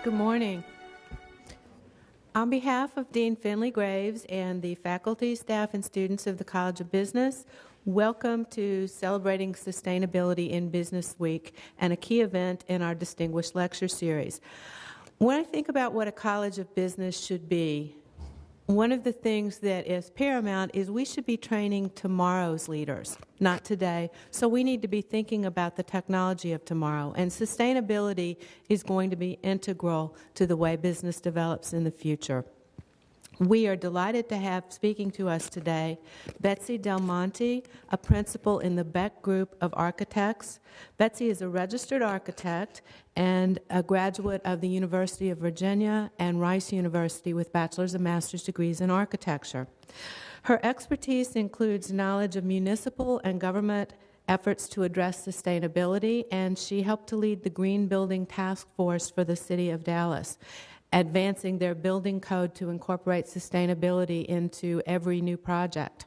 Good morning. On behalf of Dean Finley Graves and the faculty, staff, and students of the College of Business, welcome to Celebrating Sustainability in Business Week and a key event in our distinguished lecture series. When I think about what a College of Business should be, one of the things that is paramount is we should be training tomorrow's leaders, not today. So we need to be thinking about the technology of tomorrow. And sustainability is going to be integral to the way business develops in the future. We are delighted to have speaking to us today Betsy del Monte, a principal in the Beck group of architects. Betsy is a registered architect and a graduate of the University of Virginia and Rice University with bachelor's and master's degrees in architecture. Her expertise includes knowledge of municipal and government efforts to address sustainability, and she helped to lead the Green Building Task Force for the City of Dallas, advancing their building code to incorporate sustainability into every new project.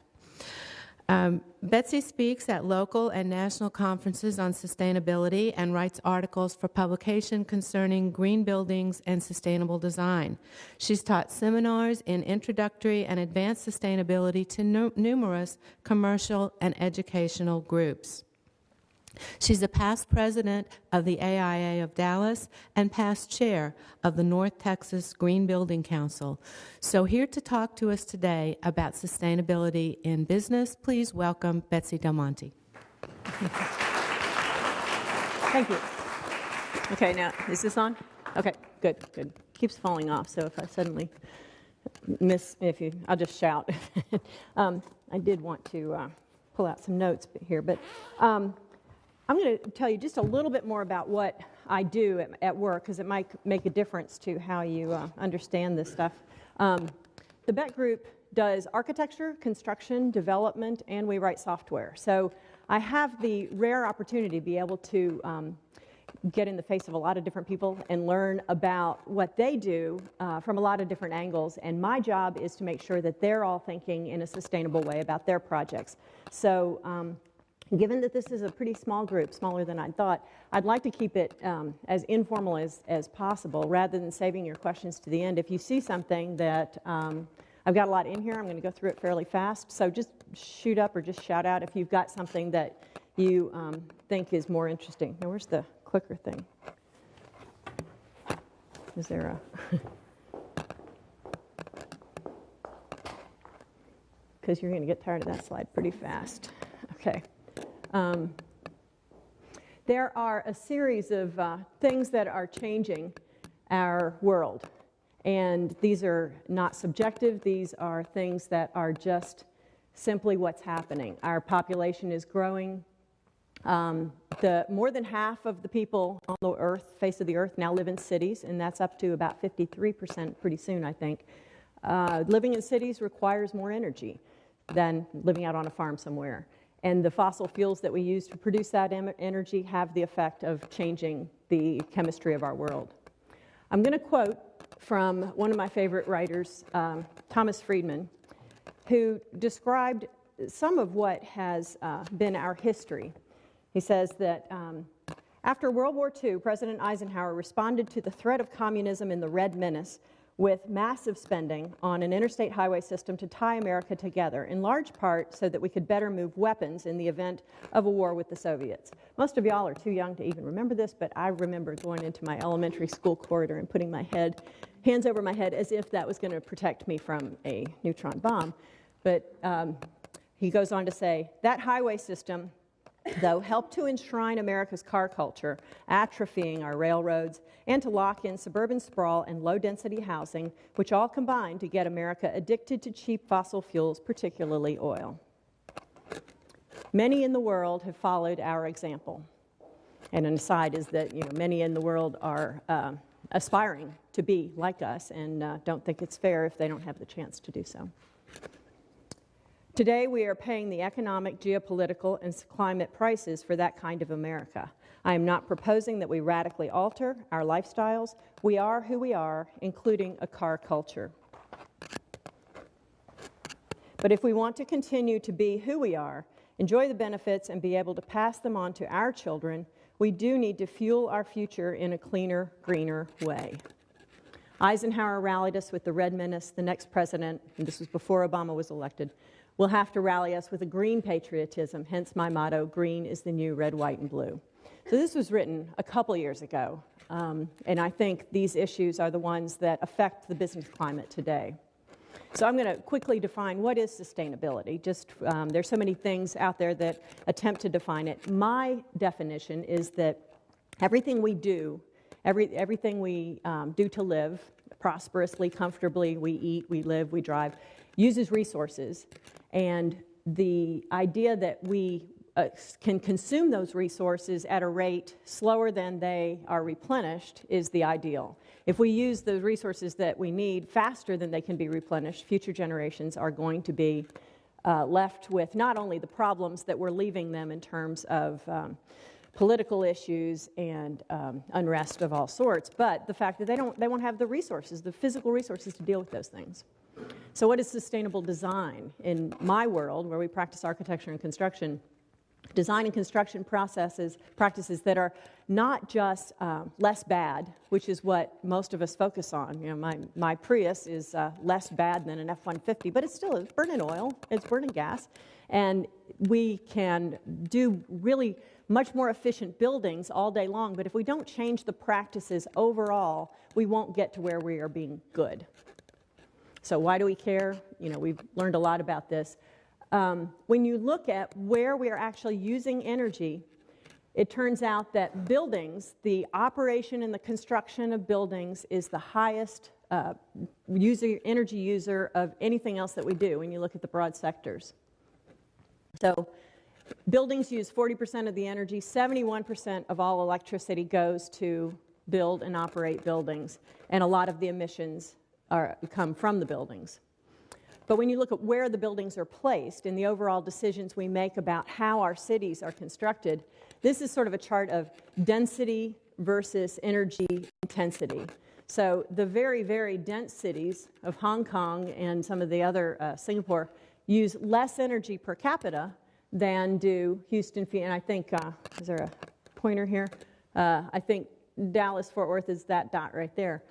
Betsy speaks at local and national conferences on sustainability and writes articles for publication concerning green buildings and sustainable design. She's taught seminars in introductory and advanced sustainability to numerous commercial and educational groups. She's a past president of the AIA of Dallas and past chair of the North Texas Green Building Council. So here to talk to us today about sustainability in business, please welcome Betsy del Monte. Thank you. Okay, now, is this on? Okay, good. Keeps falling off, so if I suddenly miss, I'll just shout. I did want to pull out some notes here, but I'm going to tell you just a little bit more about what I do at work, because it might make a difference to how you understand this stuff. The Beck Group does architecture, construction, development, and we write software. So I have the rare opportunity to be able to get in the face of a lot of different people and learn about what they do from a lot of different angles. And my job is to make sure that they're all thinking in a sustainable way about their projects. So given that this is a pretty small group, smaller than I thought, I'd like to keep it as informal as possible rather than saving your questions to the end. If you see something that I've got a lot in here, I'm going to go through it fairly fast. So just shoot up or just shout out if you've got something that you think is more interesting. Now, where's the clicker thing? Is there a... Because you're going to get tired of that slide pretty fast. Okay. There are a series of things that are changing our world, and these are not subjective. These are things that are just simply what's happening. Our population is growing. More than half of the people on the face of the earth now live in cities, and that's up to about 53% pretty soon, I think. Living in cities requires more energy than living out on a farm somewhere. And the fossil fuels that we use to produce that energy have the effect of changing the chemistry of our world. I'm going to quote from one of my favorite writers, Thomas Friedman, who described some of what has been our history. He says that after World War II, President Eisenhower responded to the threat of communism in the Red Menace with massive spending on an interstate highway system to tie America together, in large part so that we could better move weapons in the event of a war with the Soviets. Most of y'all are too young to even remember this, but I remember going into my elementary school corridor and putting my hands over my head as if that was going to protect me from a neutron bomb. But he goes on to say, that highway system, though, helped to enshrine America's car culture, atrophying our railroads, and to lock in suburban sprawl and low-density housing, which all combined to get America addicted to cheap fossil fuels, particularly oil. Many in the world have followed our example. And an aside is that many in the world are aspiring to be like us and don't think it's fair if they don't have the chance to do so. Today, we are paying the economic, geopolitical, and climate prices for that kind of America. I am not proposing that we radically alter our lifestyles. We are who we are, including a car culture. But if we want to continue to be who we are, enjoy the benefits, and be able to pass them on to our children, we do need to fuel our future in a cleaner, greener way. Eisenhower rallied us with the red menace. The next president, and this was before Obama was elected, will have to rally us with a green patriotism, hence my motto, green is the new red, white, and blue. So this was written a couple years ago, and I think these issues are the ones that affect the business climate today. So I'm going to quickly define what is sustainability. There's so many things out there that attempt to define it. My definition is that everything we do, everything we do to live prosperously, comfortably, we eat, we live, we drive, uses resources. And the idea that we can consume those resources at a rate slower than they are replenished is the ideal. If we use the resources that we need faster than they can be replenished, future generations are going to be left with not only the problems that we're leaving them in terms of political issues and unrest of all sorts, but the fact that they won't have the resources, the physical resources to deal with those things. So what is sustainable design? In my world, where we practice architecture and construction, design and construction practices that are not just less bad, which is what most of us focus on. You know, my Prius is less bad than an F-150, but it's burning oil, it's burning gas, and we can do really much more efficient buildings all day long, but if we don't change the practices overall, we won't get to where we are being good. So why do we care? You know, we've learned a lot about this. When you look at where we are actually using energy, it turns out that buildings, the operation and the construction of buildings is the highest energy user of anything else that we do when you look at the broad sectors. So buildings use 40% of the energy, 71% of all electricity goes to build and operate buildings, and a lot of the emissions come from the buildings. But when you look at where the buildings are placed and the overall decisions we make about how our cities are constructed, this is sort of a chart of density versus energy intensity. So the very, very dense cities of Hong Kong and some of the other, Singapore, use less energy per capita than do Houston, and I think, is there a pointer here? I think Dallas-Fort Worth is that dot right there.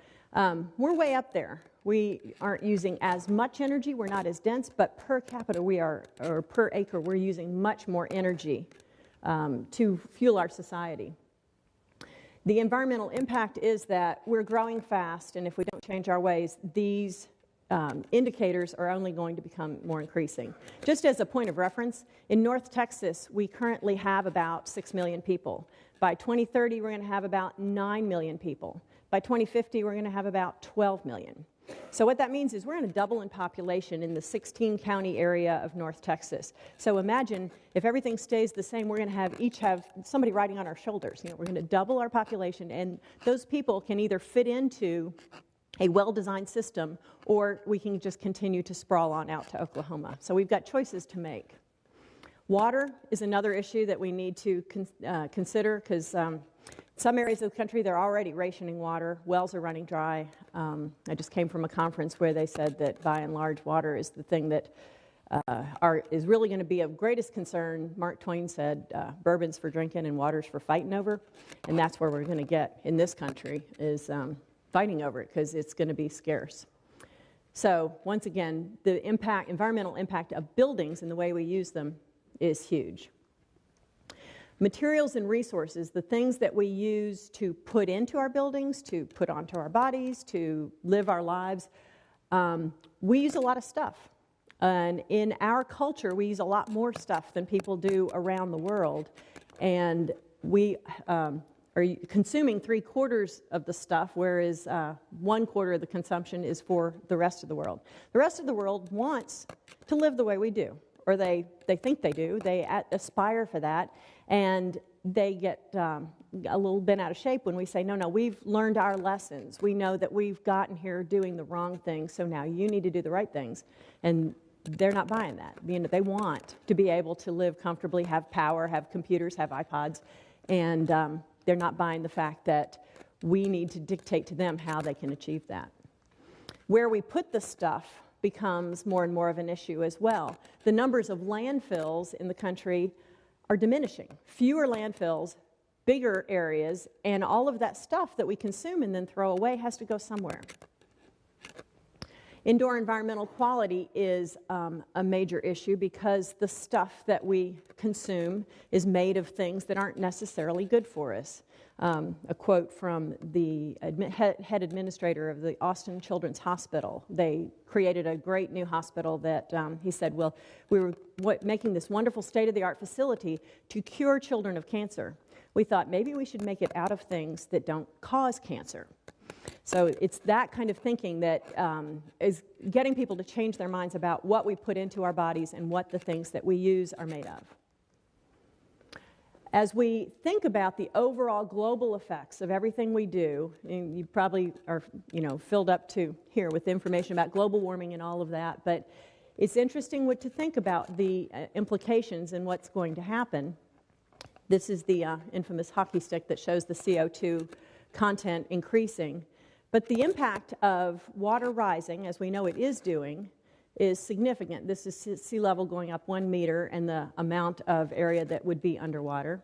We're way up there. We aren't using as much energy, we're not as dense, but per capita or per acre, we're using much more energy to fuel our society. The environmental impact is that we're growing fast, and if we don't change our ways, these indicators are only going to become more increasing. Just as a point of reference, in North Texas, we currently have about 6 million people. By 2030, we're going to have about 9 million people. By 2050, we're going to have about 12 million. So what that means is we're going to double in population in the 16-county area of North Texas. So imagine if everything stays the same, we're going to each have somebody riding on our shoulders. You know, we're going to double our population, and those people can either fit into a well-designed system, or we can just continue to sprawl on out to Oklahoma. So we've got choices to make. Water is another issue that we need to consider, because some areas of the country, they're already rationing water. Wells are running dry. I just came from a conference where they said that, by and large, water is the thing that is really going to be of greatest concern. Mark Twain said, bourbon's for drinking and water's for fighting over. And that's where we're going to get in this country, is fighting over it, because it's going to be scarce. So once again, the environmental impact of buildings and the way we use them is huge. Materials and resources, the things that we use to put into our buildings, to put onto our bodies, to live our lives, we use a lot of stuff. And in our culture, we use a lot more stuff than people do around the world. And we are consuming 3/4 of the stuff, whereas 1/4 of the consumption is for the rest of the world. The rest of the world wants to live the way we do, or they think they do. They aspire for that, and they get a little bent out of shape when we say, no, we've learned our lessons. We know that we've gotten here doing the wrong things, so now you need to do the right things. And they're not buying that. You know, they want to be able to live comfortably, have power, have computers, have iPods, and they're not buying the fact that we need to dictate to them how they can achieve that. Where we put the stuff becomes more and more of an issue as well. The numbers of landfills in the country are diminishing. Fewer landfills, bigger areas, and all of that stuff that we consume and then throw away has to go somewhere. Indoor environmental quality is a major issue because the stuff that we consume is made of things that aren't necessarily good for us. A quote from the head administrator of the Austin Children's Hospital. They created a great new hospital that he said, well, we were making this wonderful state-of-the-art facility to cure children of cancer. We thought maybe we should make it out of things that don't cause cancer. So it's that kind of thinking that is getting people to change their minds about what we put into our bodies and what the things that we use are made of. As we think about the overall global effects of everything we do, and you probably are, filled up to here with information about global warming and all of that, but it's interesting to think about the implications and what's going to happen. This is the infamous hockey stick that shows the CO2 content increasing. But the impact of water rising, as we know it is doing, is significant. This is sea level going up 1 meter and the amount of area that would be underwater.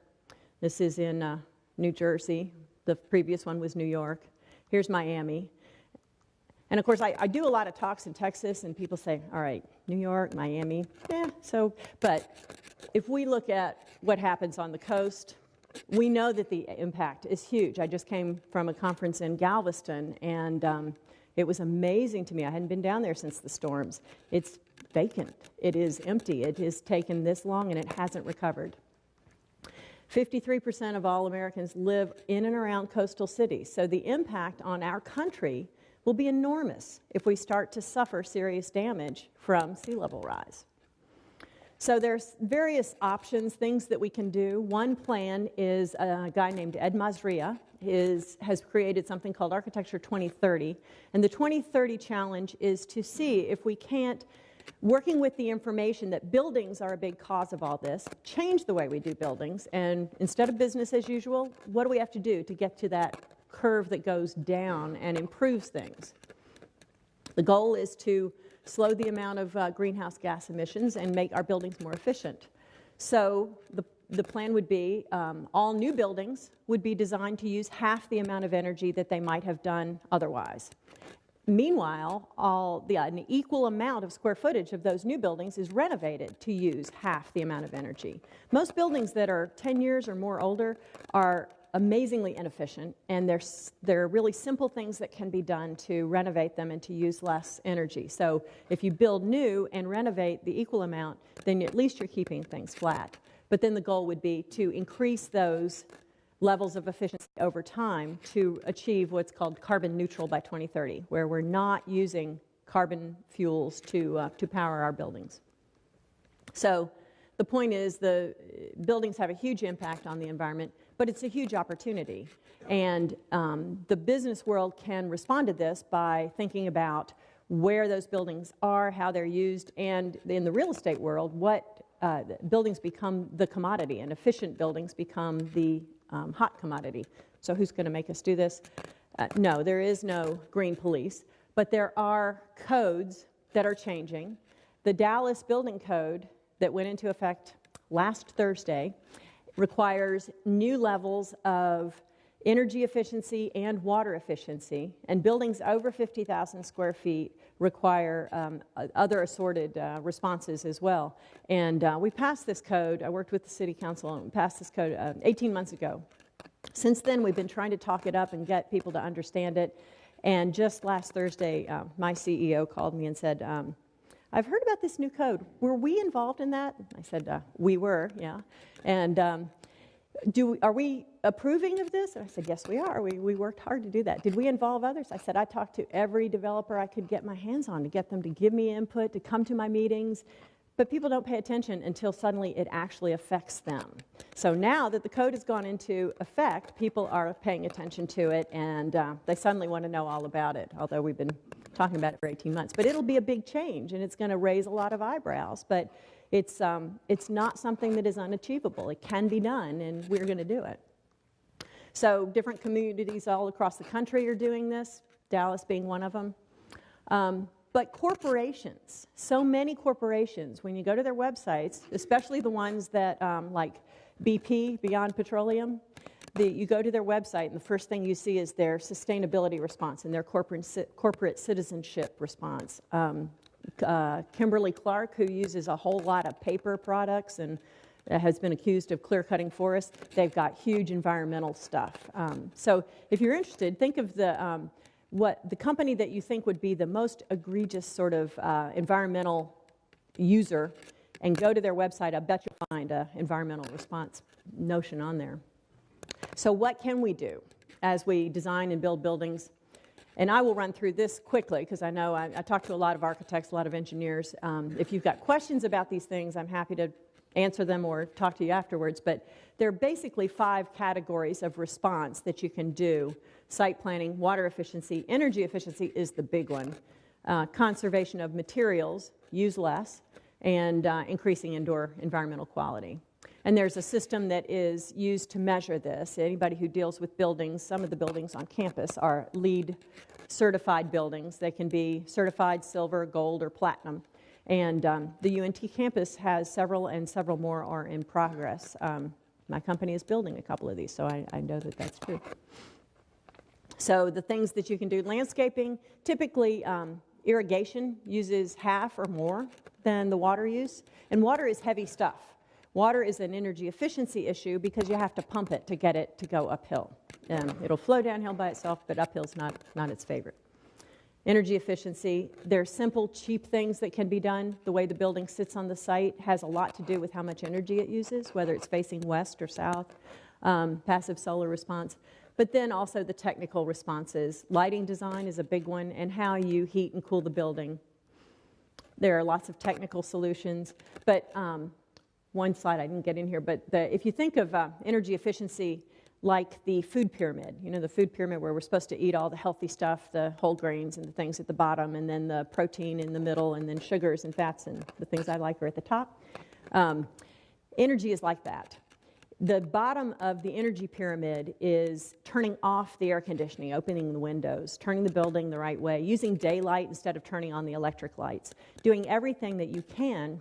This is in New Jersey. The previous one was New York. Here's Miami. And of course, I do a lot of talks in Texas, and people say, all right, New York, Miami, but if we look at what happens on the coast, we know that the impact is huge. I just came from a conference in Galveston, and it was amazing to me. I hadn't been down there since the storms. It's vacant. It is empty. It has taken this long, and it hasn't recovered. 53% of all Americans live in and around coastal cities, so the impact on our country will be enormous if we start to suffer serious damage from sea level rise. So there's various options, things that we can do. One plan is a guy named Ed Masria has created something called Architecture 2030. And the 2030 challenge is to see if we can't, working with the information that buildings are a big cause of all this, change the way we do buildings. And instead of business as usual, what do we have to do to get to that curve that goes down and improves things? The goal is to slow the amount of greenhouse gas emissions and make our buildings more efficient. So the plan would be all new buildings would be designed to use half the amount of energy that they might have done otherwise. Meanwhile, an equal amount of square footage of those new buildings is renovated to use half the amount of energy. Most buildings that are 10 years or more older are amazingly inefficient, and there are really simple things that can be done to renovate them and to use less energy. So if you build new and renovate the equal amount, then at least you're keeping things flat. But then the goal would be to increase those levels of efficiency over time to achieve what's called carbon neutral by 2030, where we're not using carbon fuels to power our buildings. So the point is the buildings have a huge impact on the environment, but it's a huge opportunity. And the business world can respond to this by thinking about where those buildings are, how they're used, and in the real estate world, what buildings become the commodity, and efficient buildings become the hot commodity. So who's going to make us do this? No, there is no green police, but there are codes that are changing. The Dallas Building Code that went into effect last Thursday requires new levels of energy efficiency and water efficiency, and buildings over 50,000 square feet require other assorted responses as well. And we passed this code. I worked with the City Council and passed this code 18 months ago. Since then, we've been trying to talk it up and get people to understand it. And just last Thursday, my CEO called me and said, I've heard about this new code. Were we involved in that? I said, we were, yeah. And are we approving of this? And I said, yes, we are. We worked hard to do that. Did we involve others? I said, I talked to every developer I could get my hands on to get them to give me input, to come to my meetings. But people don't pay attention until suddenly it actually affects them. So now that the code has gone into effect, people are paying attention to it, and they suddenly want to know all about it, although we've been talking about it for 18 months. But it'll be a big change, and it's going to raise a lot of eyebrows. But it's not something that is unachievable. It can be done, and we're going to do it. So different communities all across the country are doing this, Dallas being one of them. But corporations, so many corporations, when you go to their websites, especially the ones that like BP, Beyond Petroleum, You go to their website, and the first thing you see is their sustainability response and their corporate citizenship response. Kimberly Clark, who uses a whole lot of paper products and has been accused of clear-cutting forests, they've got huge environmental stuff. So if you're interested, think of what the company that you think would be the most egregious sort of environmental user, and go to their website. I bet you'll find an environmental response notion on there. So what can we do as we design and build buildings? And I will run through this quickly because I know I talk to a lot of architects, a lot of engineers. If you've got questions about these things, I'm happy to answer them or talk to you afterwards. But there are basically 5 categories of response that you can do. Site planning, water efficiency, energy efficiency is the big one. Conservation of materials, use less, and increasing indoor environmental quality. And there's a system that is used to measure this. Anybody who deals with buildings, some of the buildings on campus are LEED certified buildings. They can be certified silver, gold, or platinum. And the UNT campus has several, and several more are in progress. My company is building a couple of these, so I know that that's true. So the things that you can do, landscaping, typically irrigation uses half or more than the water use. And water is heavy stuff. Water is an energy efficiency issue because you have to pump it to get it to go uphill. It'll flow downhill by itself, but uphill's not its favorite. Energy efficiency, there's simple, cheap things that can be done. The way the building sits on the site has a lot to do with how much energy it uses, whether it's facing west or south, passive solar response. But then also the technical responses. Lighting design is a big one, and how you heat and cool the building. There are lots of technical solutions, but one slide I didn't get in here, but if you think of energy efficiency like the food pyramid, you know, the food pyramid where we're supposed to eat all the healthy stuff, the whole grains and the things at the bottom, and then the protein in the middle, and then sugars and fats and the things I like are at the top. Energy is like that. The bottom of the energy pyramid is turning off the air conditioning, opening the windows, turning the building the right way, using daylight instead of turning on the electric lights, doing everything that you can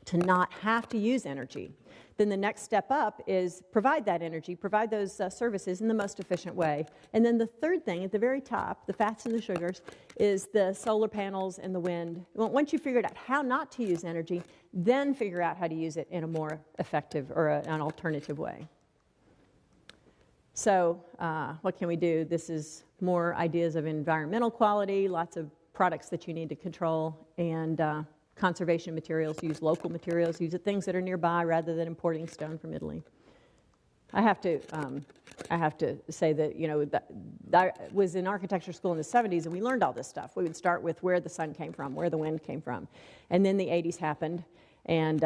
to not have to use energy. Then the next step up is provide that energy, provide those services in the most efficient way. And then the third thing at the very top, the fats and the sugars, is the solar panels and the wind. Once you figured out how not to use energy, then figure out how to use it in a more effective or an alternative way. So what can we do? This is more ideas of environmental quality, lots of products that you need to control, and conservation materials, use local materials, use the things that are nearby rather than importing stone from Italy. I have to say that, you know, that I was in architecture school in the 70s, and we learned all this stuff. We would start with where the sun came from, where the wind came from. And then the 80s happened, and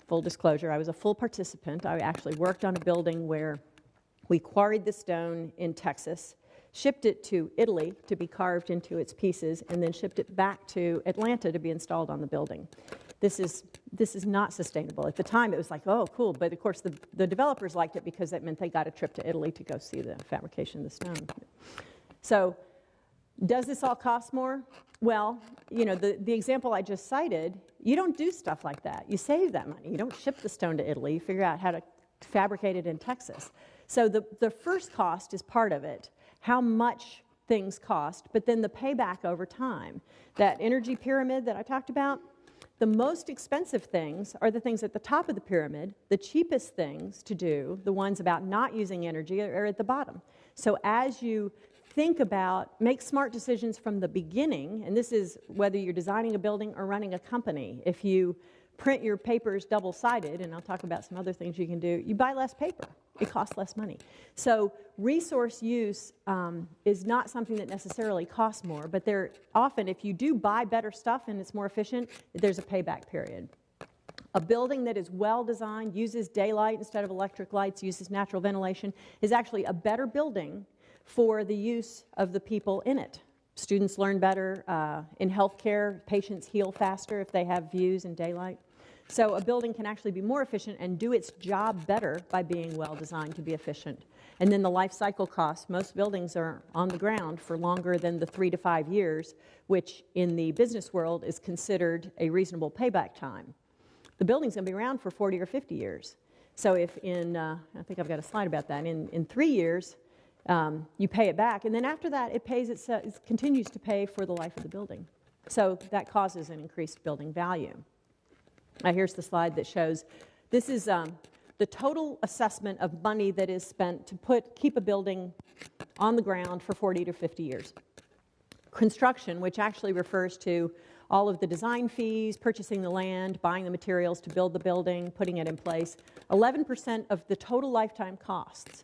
full disclosure, I was a full participant. I actually worked on a building where we quarried the stone in Texas, shipped it to Italy to be carved into its pieces, and then shipped it back to Atlanta to be installed on the building. This is not sustainable. At the time, it was like, oh, cool. But of course, the developers liked it because that meant they got a trip to Italy to go see the fabrication of the stone. So does this all cost more? Well, you know, the example I just cited, you don't do stuff like that. You save that money. You don't ship the stone to Italy. You figure out how to fabricate it in Texas. So the first cost is part of it, how much things cost, but then the payback over time. That energy pyramid that I talked about, the most expensive things are the things at the top of the pyramid. The cheapest things to do, the ones about not using energy, are at the bottom. So as you think about, make smart decisions from the beginning, and this is whether you're designing a building or running a company. If you print your papers double-sided, and I'll talk about some other things you can do, you buy less paper. It costs less money. So resource use is not something that necessarily costs more, but there often, if you do buy better stuff and it's more efficient, there's a payback period. A building that is well designed, uses daylight instead of electric lights, uses natural ventilation, is actually a better building for the use of the people in it. Students learn better. In healthcare, patients heal faster if they have views and daylight. So a building can actually be more efficient and do its job better by being well designed to be efficient. And then the life cycle costs. Most buildings are on the ground for longer than the 3 to 5 years, which in the business world is considered a reasonable payback time. The building's going to be around for 40 or 50 years. So if I think I've got a slide about that, in 3 years, you pay it back, and then after that, it continues to pay for the life of the building. So that causes an increased building value. Now here's the slide that shows, this is the total assessment of money that is spent to keep a building on the ground for 40 to 50 years. Construction, which actually refers to all of the design fees, purchasing the land, buying the materials to build the building, putting it in place, 11% of the total lifetime costs.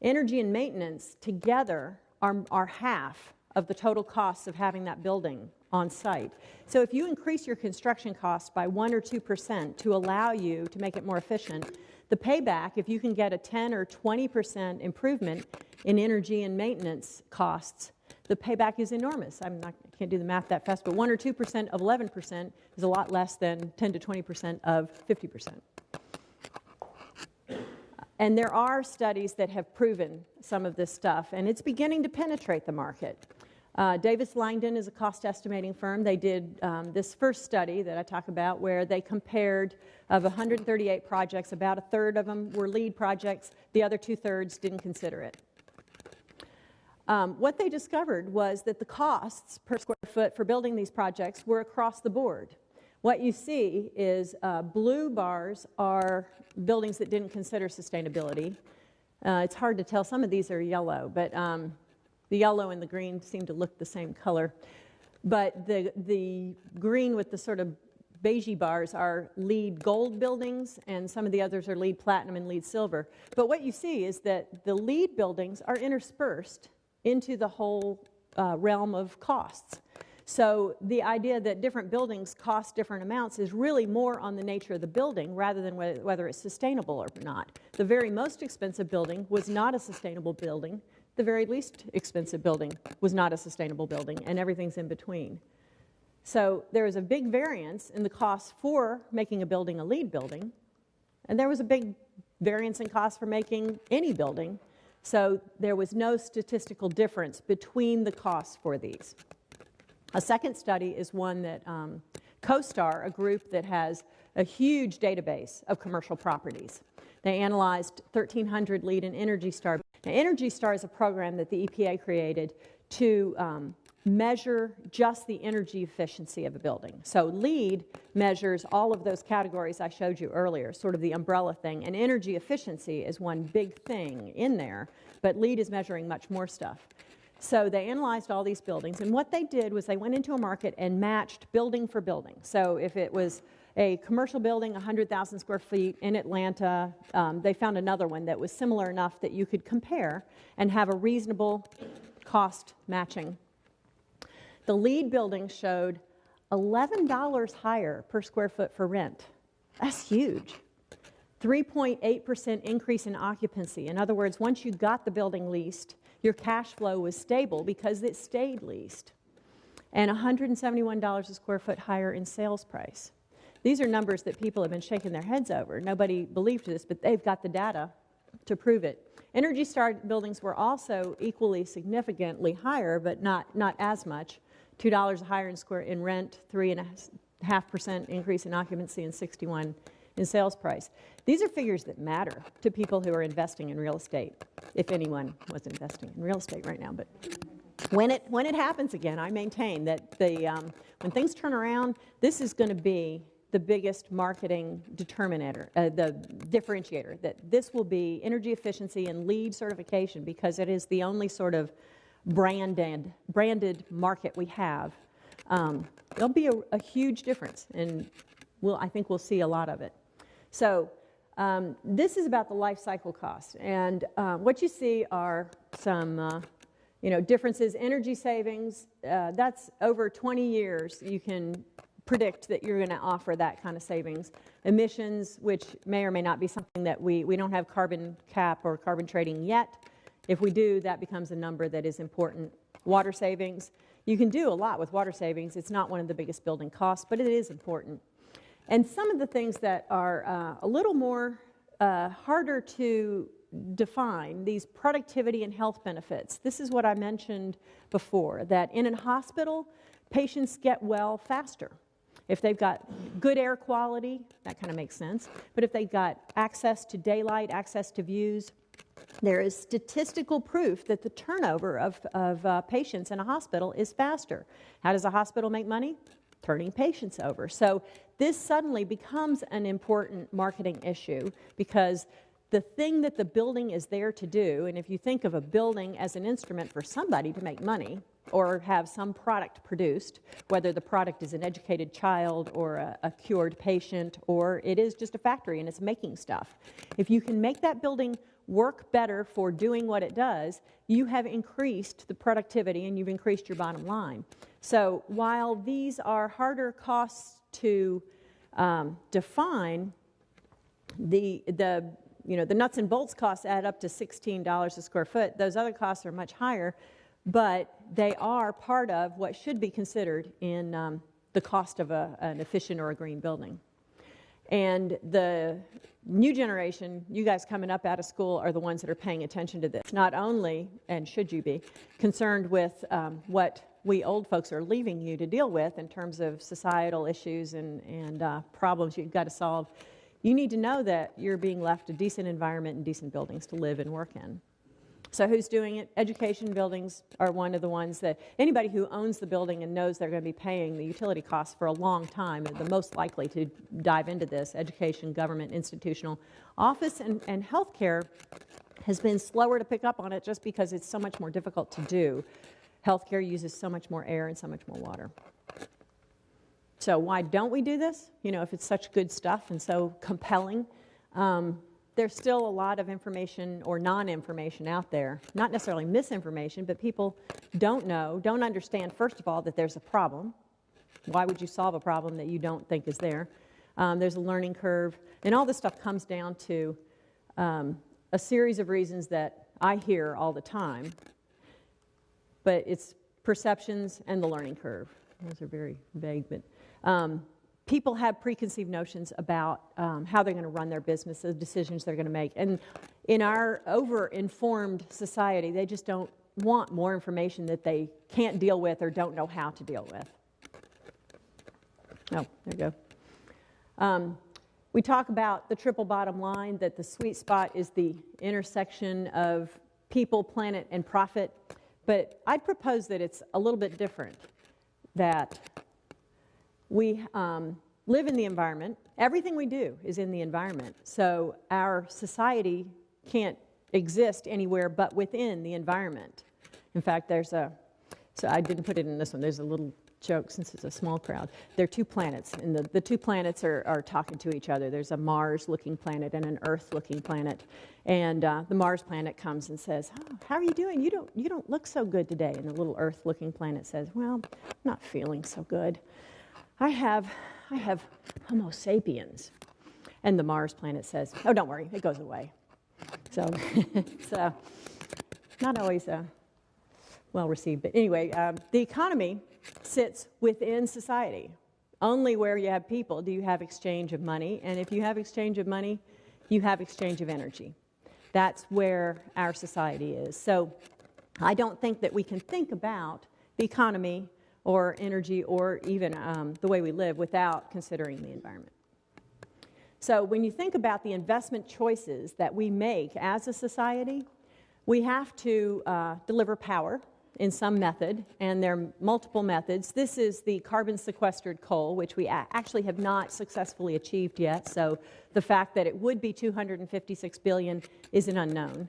Energy and maintenance together are half of the total costs of having that building on site. So if you increase your construction costs by 1 or 2% to allow you to make it more efficient, the payback, if you can get a 10 or 20% improvement in energy and maintenance costs, the payback is enormous. I can't do the math that fast, but 1 or 2% of 11% is a lot less than 10 to 20% of 50%. And there are studies that have proven some of this stuff, and it's beginning to penetrate the market. Davis Langdon is a cost estimating firm. They did this first study that I talk about where they compared of 138 projects, about a third of them were LEED projects, the other 2/3 didn't consider it. What they discovered was that the costs per square foot for building these projects were across the board. What you see is blue bars are buildings that didn't consider sustainability. It's hard to tell. Some of these are yellow, but the yellow and the green seem to look the same color. But the green with the sort of beigey bars are LEED gold buildings, and some of the others are LEED platinum and LEED silver. But what you see is that the LEED buildings are interspersed into the whole realm of costs. So the idea that different buildings cost different amounts is really more on the nature of the building rather than whether it's sustainable or not. The very most expensive building was not a sustainable building. The very least expensive building was not a sustainable building, and everything's in between. So there was a big variance in the cost for making a building a LEED building, and there was a big variance in cost for making any building. So there was no statistical difference between the costs for these. A second study is one that CoStar, a group that has a huge database of commercial properties. They analyzed 1,300 LEED and Energy Star. Now, Energy Star is a program that the EPA created to measure just the energy efficiency of a building. So LEED measures all of those categories I showed you earlier, sort of the umbrella thing, and energy efficiency is one big thing in there, but LEED is measuring much more stuff. So they analyzed all these buildings, and what they did was they went into a market and matched building for building. So if it was a commercial building, 100,000 square feet in Atlanta, they found another one that was similar enough that you could compare and have a reasonable cost matching. The LEED building showed $11 higher per square foot for rent. That's huge. 3.8% increase in occupancy. In other words, once you got the building leased, your cash flow was stable because it stayed leased. And $171 a square foot higher in sales price. These are numbers that people have been shaking their heads over. Nobody believed this, but they've got the data to prove it. Energy Star buildings were also equally significantly higher, but not as much. $2 higher in rent, 3.5% increase in occupancy, and 61 in sales price. These are figures that matter to people who are investing in real estate, if anyone was investing in real estate right now. But when it happens again, I maintain that when things turn around, this is going to be the biggest marketing determinator, the differentiator, that this will be energy efficiency and LEED certification because it is the only sort of branded market we have. There'll be a huge difference, and I think we'll see a lot of it. So this is about the life cycle cost, and what you see are some differences. Energy savings, that's over 20 years you can predict that you're going to offer that kind of savings. Emissions, which may or may not be something that we don't have carbon cap or carbon trading yet. If we do, that becomes a number that is important. Water savings, you can do a lot with water savings. It's not one of the biggest building costs, but it is important. And some of the things that are a little more harder to define, these productivity and health benefits. This is what I mentioned before, that in a hospital, patients get well faster. If they've got good air quality, that kind of makes sense. But if they've got access to daylight, access to views, there is statistical proof that the turnover of patients in a hospital is faster. How does a hospital make money? Turning patients over. So this suddenly becomes an important marketing issue because the thing that the building is there to do, and if you think of a building as an instrument for somebody to make money or have some product produced, whether the product is an educated child or a cured patient or it is just a factory and it's making stuff, if you can make that building work better for doing what it does, you have increased the productivity and you've increased your bottom line. So while these are harder costs to define, the nuts and bolts costs add up to $16 a square foot. Those other costs are much higher, but they are part of what should be considered in the cost of an efficient or a green building. And the new generation, you guys coming up out of school, are the ones that are paying attention to this. Not only, and should you be, concerned with what we old folks are leaving you to deal with in terms of societal issues and problems you've got to solve, you need to know that you're being left a decent environment and decent buildings to live and work in. So who's doing it? Education buildings are one of the ones that anybody who owns the building and knows they're going to be paying the utility costs for a long time are the most likely to dive into this. Education, government, institutional. Office and healthcare has been slower to pick up on it just because it's so much more difficult to do. Healthcare uses so much more air and so much more water. So why don't we do this? If it's such good stuff and so compelling, there's still a lot of information or non-information out there. Not necessarily misinformation, but people don't understand, first of all, that there's a problem. Why would you solve a problem that you don't think is there? There's a learning curve. And all this stuff comes down to a series of reasons that I hear all the time. But it's perceptions and the learning curve. Those are very vague, but people have preconceived notions about how they're going to run their business, the decisions they're going to make. And in our over-informed society, they just don't want more information that they can't deal with or don't know how to deal with. Oh, there you go. We talk about the triple bottom line, that the sweet spot is the intersection of people, planet, and profit. But I'd propose that it's a little bit different, that we live in the environment. Everything we do is in the environment. So our society can't exist anywhere but within the environment. In fact, so I didn't put it in this one. There's a little joke since it's a small crowd. There are two planets, and the two planets are talking to each other. There's a Mars-looking planet and an Earth-looking planet. And the Mars planet comes and says, "Oh, how are you doing? You don't look so good today." And the little Earth-looking planet says, "Well, I'm not feeling so good. I have Homo sapiens." And the Mars planet says, "Oh, don't worry, it goes away." So it's not always well received. But anyway, the economy sits within society. Only where you have people do you have exchange of money. And if you have exchange of money, you have exchange of energy. That's where our society is. So I don't think that we can think about the economy or energy or even the way we live without considering the environment. So when you think about the investment choices that we make as a society, we have to deliver power in some method, and there are multiple methods. This is the carbon sequestered coal, which we actually have not successfully achieved yet, so the fact that it would be $256 billion is an unknown.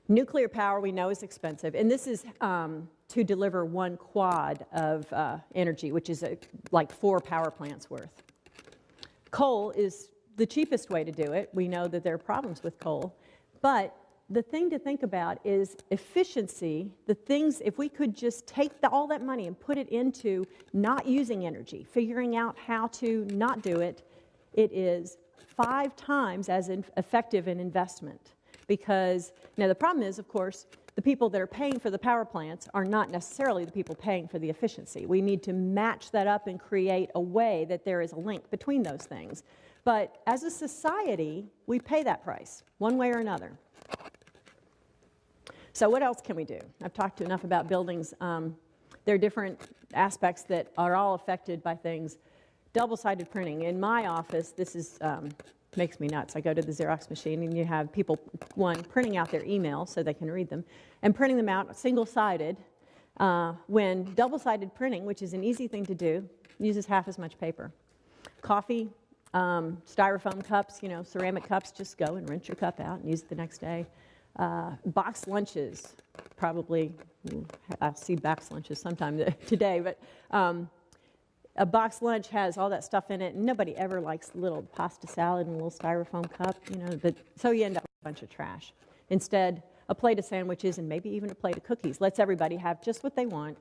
Nuclear power we know is expensive, and this is to deliver 1 quad of energy, which is like 4 power plants worth. Coal is the cheapest way to do it. We know that there are problems with coal, but the thing to think about is efficiency. The things, if we could just take all that money and put it into not using energy, figuring out how to not do it, it is 5 times as effective an investment. Because, now the problem is, of course, the people that are paying for the power plants are not necessarily the people paying for the efficiency. We need to match that up and create a way that there is a link between those things. But as a society, we pay that price, one way or another. So what else can we do? I've talked enough about buildings. there are different aspects that are all affected by things. Double-sided printing. In my office, this is makes me nuts. I go to the Xerox machine, and you have people, one, printing out their emails so they can read them, and printing them out single-sided, when double-sided printing, which is an easy thing to do, uses half as much paper. Coffee, styrofoam cups, ceramic cups, just go and rinse your cup out and use it the next day. Boxed lunches, probably, I'll see boxed lunches sometime today, but a boxed lunch has all that stuff in it, and nobody ever likes a little pasta salad in a little styrofoam cup, but so you end up with a bunch of trash. Instead, a plate of sandwiches and maybe even a plate of cookies lets everybody have just what they want.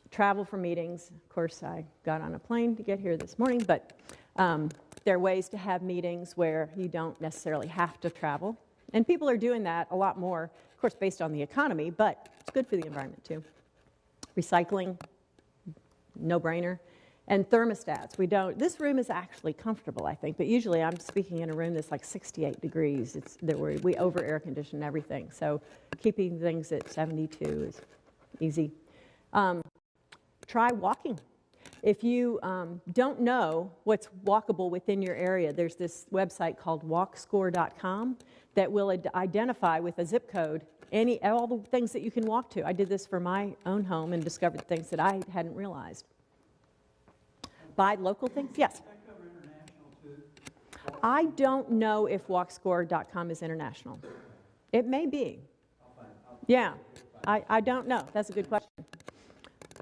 Travel for meetings. Of course, I got on a plane to get here this morning, but there are ways to have meetings where you don't necessarily have to travel. And people are doing that a lot more, of course, based on the economy, but it's good for the environment, too. Recycling, no-brainer. And thermostats. This room is actually comfortable, I think, but usually I'm speaking in a room that's like 68 degrees. We over air condition everything, so keeping things at 72 is easy. Try walking. If you don't know what's walkable within your area, there's this website called walkscore.com that will identify with a zip code all the things that you can walk to. I did this for my own home and discovered things that I hadn't realized. Buy local things? Yes. I don't know if walkscore.com is international. It may be. Yeah, I don't know. That's a good question.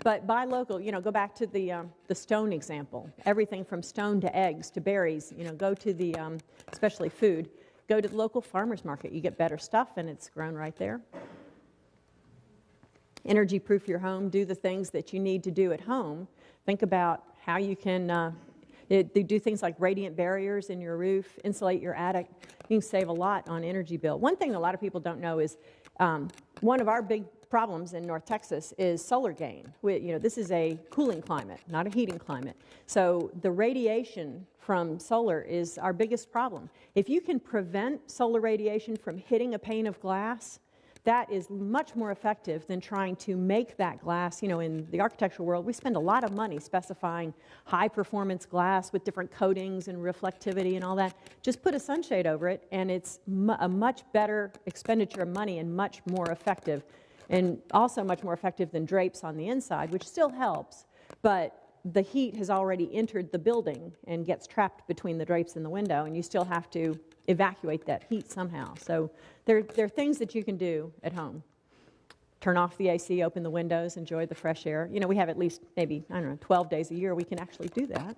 But buy local, go back to the stone example. Everything from stone to eggs to berries, go to the, especially food, go to the local farmer's market. You get better stuff and it's grown right there. Energy proof your home. Do the things that you need to do at home. Think about how you can do things like radiant barriers in your roof, insulate your attic. You can save a lot on energy bill. One thing a lot of people don't know is one of our big problems in North Texas is solar gain. This is a cooling climate, not a heating climate. So the radiation from solar is our biggest problem. If you can prevent solar radiation from hitting a pane of glass, that is much more effective than trying to make that glass. In the architectural world, we spend a lot of money specifying high-performance glass with different coatings and reflectivity and all that. Just put a sunshade over it, and it's a much better expenditure of money and much more effective, and also much more effective than drapes on the inside, which still helps, but the heat has already entered the building and gets trapped between the drapes and the window, and you still have to evacuate that heat somehow. So there are things that you can do at home. Turn off the AC, open the windows, enjoy the fresh air. We have at least maybe, 12 days a year we can actually do that.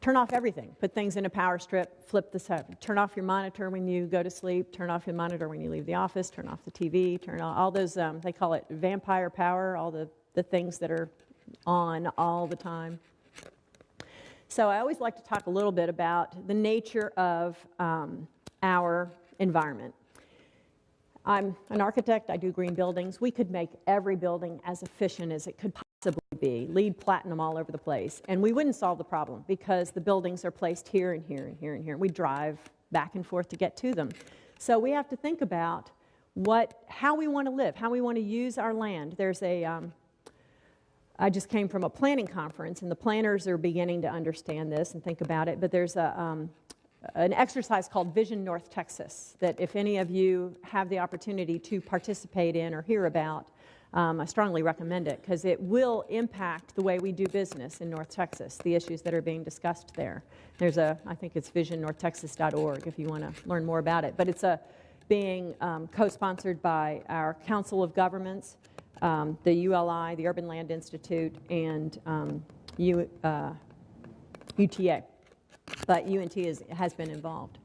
Turn off everything. Put things in a power strip, flip the set. Turn off your monitor when you go to sleep. Turn off your monitor when you leave the office. Turn off the TV. Turn off all those, they call it vampire power, all the things that are on all the time. So I always like to talk a little bit about the nature of our environment. I'm an architect. I do green buildings. We could make every building as efficient as it could possibly be, LEED platinum all over the place, and we wouldn't solve the problem because the buildings are placed here and here and here and here. We drive back and forth to get to them. So we have to think about how we want to live, how we want to use our land. There's I just came from a planning conference, and the planners are beginning to understand this and think about it, but there's an exercise called Vision North Texas that if any of you have the opportunity to participate in or hear about, I strongly recommend it because it will impact the way we do business in North Texas, the issues that are being discussed there. I think it's visionnorthtexas.org if you want to learn more about it, but it's being co-sponsored by our Council of Governments, the ULI, the Urban Land Institute, and UTA, but UNT has been involved.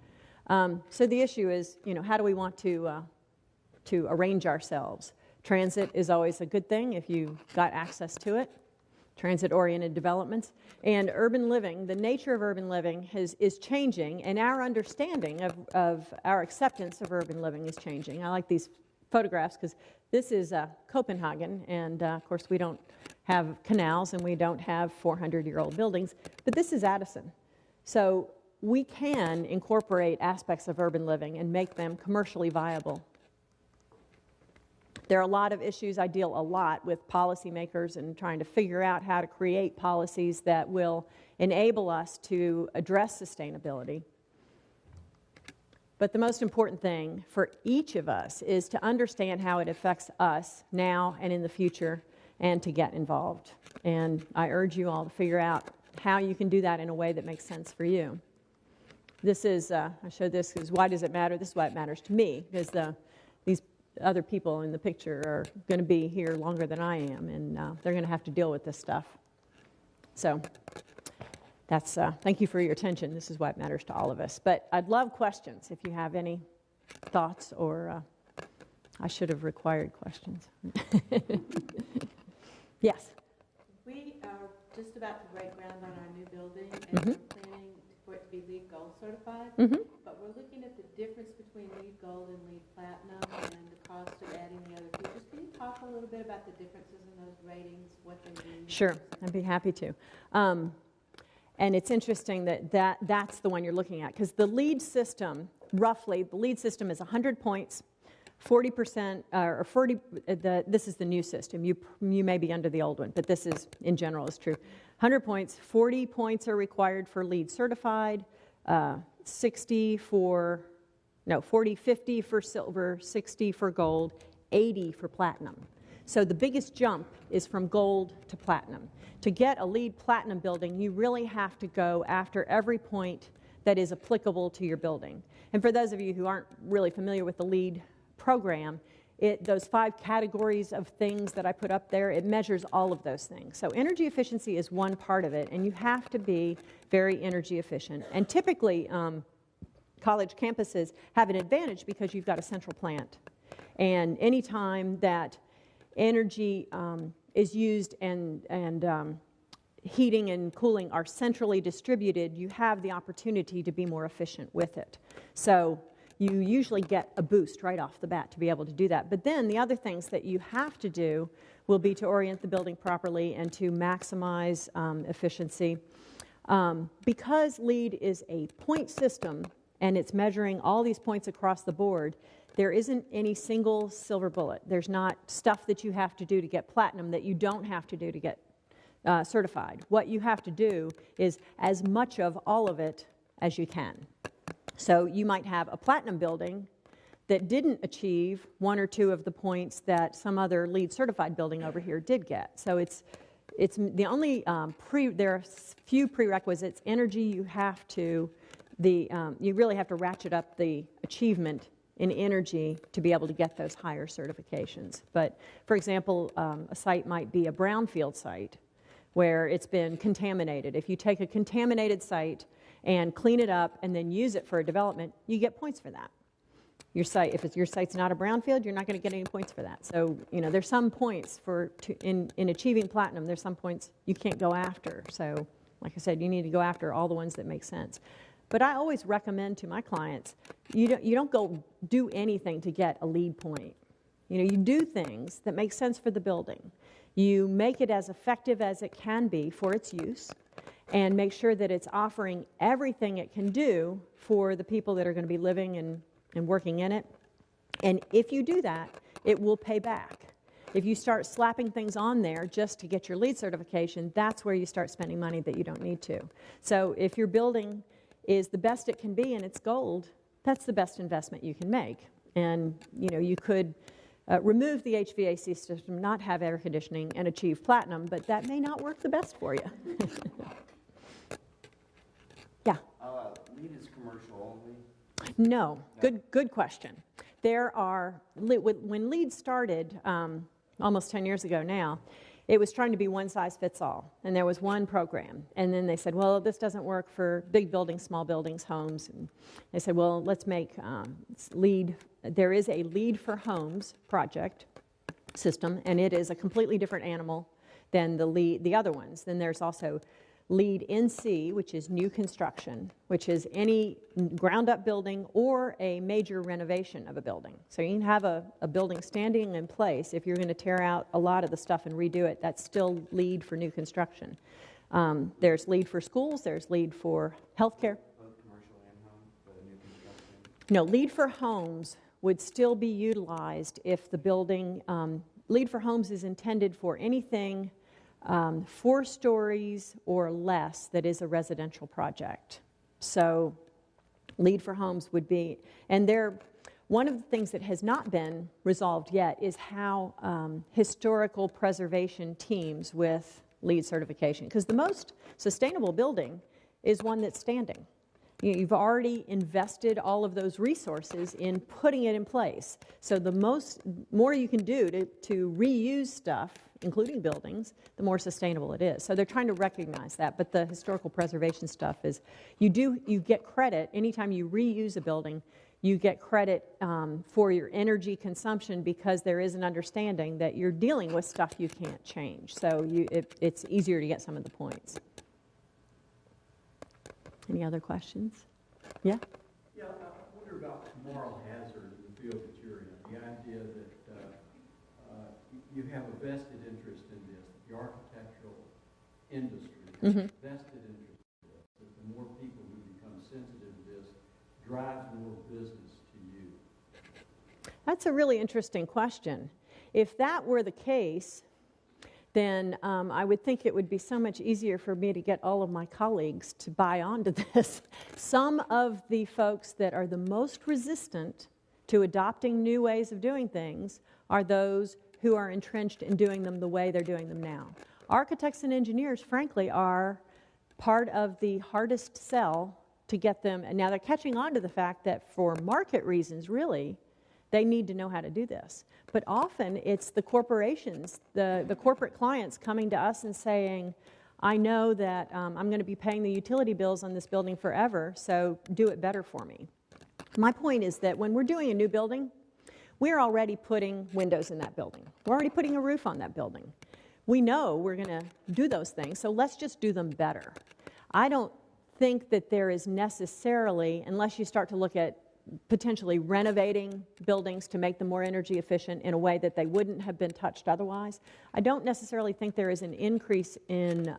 So the issue is, how do we want to arrange ourselves? Transit is always a good thing if you've got access to it, transit-oriented developments. And urban living, the nature of urban living is changing, and our understanding of our acceptance of urban living is changing. I like these photographs because this is Copenhagen, and of course we don't have canals and we don't have 400-year-old buildings, but this is Addison. So we can incorporate aspects of urban living and make them commercially viable. There are a lot of issues. I deal a lot with policymakers and trying to figure out how to create policies that will enable us to address sustainability. But the most important thing for each of us is to understand how it affects us now and in the future, and to get involved. And I urge you all to figure out how you can do that in a way that makes sense for you. This is, I showed this because why does it matter? This is why it matters to me, because these other people in the picture are going to be here longer than I am, and they're going to have to deal with this stuff. So that's, thank you for your attention. This is why it matters to all of us. But I'd love questions if you have any thoughts, or I should have required questions. Yes? We are just about to break ground on our new building, and we're planning for it to be LEED Gold certified. But we're looking at the difference between LEED Gold and LEED Platinum and the cost of adding the other features. Can you talk a little bit about the differences in those ratings, what they mean? Sure, I'd be happy to. And it's interesting that's the one you're looking at, because the LEED system, roughly, the LEED system is 100 points, 40%, or 40, this is the new system. You may be under the old one, but this is, in general, is true. 100 points, 40 points are required for LEED certified, 50 for silver, 60 for gold, 80 for platinum. So the biggest jump is from gold to platinum. To get a LEED platinum building, you really have to go after every point that is applicable to your building. And for those of you who aren't really familiar with the LEED program, those 5 categories of things that I put up there, it measures all of those things. So energy efficiency is one part of it, and you have to be very energy efficient. And typically, college campuses have an advantage because you've got a central plant. And any time that energy is used and heating and cooling are centrally distributed, you have the opportunity to be more efficient with it. So you usually get a boost right off the bat to be able to do that. But then the other things that you have to do will be to orient the building properly and to maximize efficiency. Because LEED is a point system and it's measuring all these points across the board, there isn't any single silver bullet. There's not stuff that you have to do to get platinum that you don't have to do to get certified. What you have to do is as much of all of it as you can. So you might have a platinum building that didn't achieve 1 or 2 of the points that some other LEED certified building over here did get. So it's the only there are few prerequisites. Energy, you really have to ratchet up the achievement in energy to be able to get those higher certifications. But for example, a site might be a brownfield site where it's been contaminated. If you take a contaminated site and clean it up and then use it for a development, you get points for that. Your site, if your site's not a brownfield, you're not going to get any points for that. So, there's some points in achieving platinum, there's some points you can't go after. So, like I said, you need to go after all the ones that make sense. But I always recommend to my clients, you don't go do anything to get a LEED point. You do things that make sense for the building. You make it as effective as it can be for its use, and make sure that it's offering everything it can do for the people that are going to be living and working in it. And if you do that, it will pay back. If you start slapping things on there just to get your LEED certification, that's where you start spending money that you don't need to. So if your building is the best it can be and it's gold, that's the best investment you can make. And you could remove the HVAC system, not have air conditioning, and achieve platinum, but that may not work the best for you. Yeah? LEED is commercial only? No. Good question. When LEED started almost 10 years ago now, it was trying to be one size fits all, and there was one program. And then they said, well, this doesn't work for big buildings, small buildings, homes. And they said, well, let's make LEED. There is a LEED for Homes project system, and it is a completely different animal than the other ones. Then there's also LEED NC, which is new construction, which is any ground-up building or a major renovation of a building. So you can have a building standing in place. If you're going to tear out a lot of the stuff and redo it, that's still LEED for new construction. There's LEED for schools. There's LEED for healthcare. Both commercial and home, but new construction? No, LEED for Homes would still be utilized if the building, Lead for Homes is intended for anything 4 stories or less that is a residential project. So Lead for Homes would be, and one of the things that has not been resolved yet is how historical preservation teams with LEED certification, because the most sustainable building is one that's standing. You've already invested all of those resources in putting it in place. So the more you can do to reuse stuff, including buildings, the more sustainable it is. So they're trying to recognize that, but the historical preservation stuff is, you get credit anytime you reuse a building. You get credit for your energy consumption because there is an understanding that you're dealing with stuff you can't change. So it's easier to get some of the points. Any other questions? Yeah? Yeah, I wonder about moral hazard in the field that you're in. The idea that you have a vested interest in this, the architectural industry has a vested interest in this, that the more people who become sensitive to this drives more business to you. That's a really interesting question. If that were the case, then I would think it would be so much easier for me to get all of my colleagues to buy onto this. Some of the folks that are the most resistant to adopting new ways of doing things are those who are entrenched in doing them the way they're doing them now. Architects and engineers, frankly, are part of the hardest sell to get them, and now they're catching on to the fact that for market reasons, really, they need to know how to do this. But often it's the corporations, the corporate clients coming to us and saying, I know that I'm going to be paying the utility bills on this building forever, so do it better for me. My point is that when we're doing a new building, we're already putting windows in that building. We're already putting a roof on that building. We know we're going to do those things, so let's just do them better. I don't think that there is necessarily, unless you start to look at potentially renovating buildings to make them more energy efficient in a way that they wouldn't have been touched otherwise, I don't necessarily think there is an increase in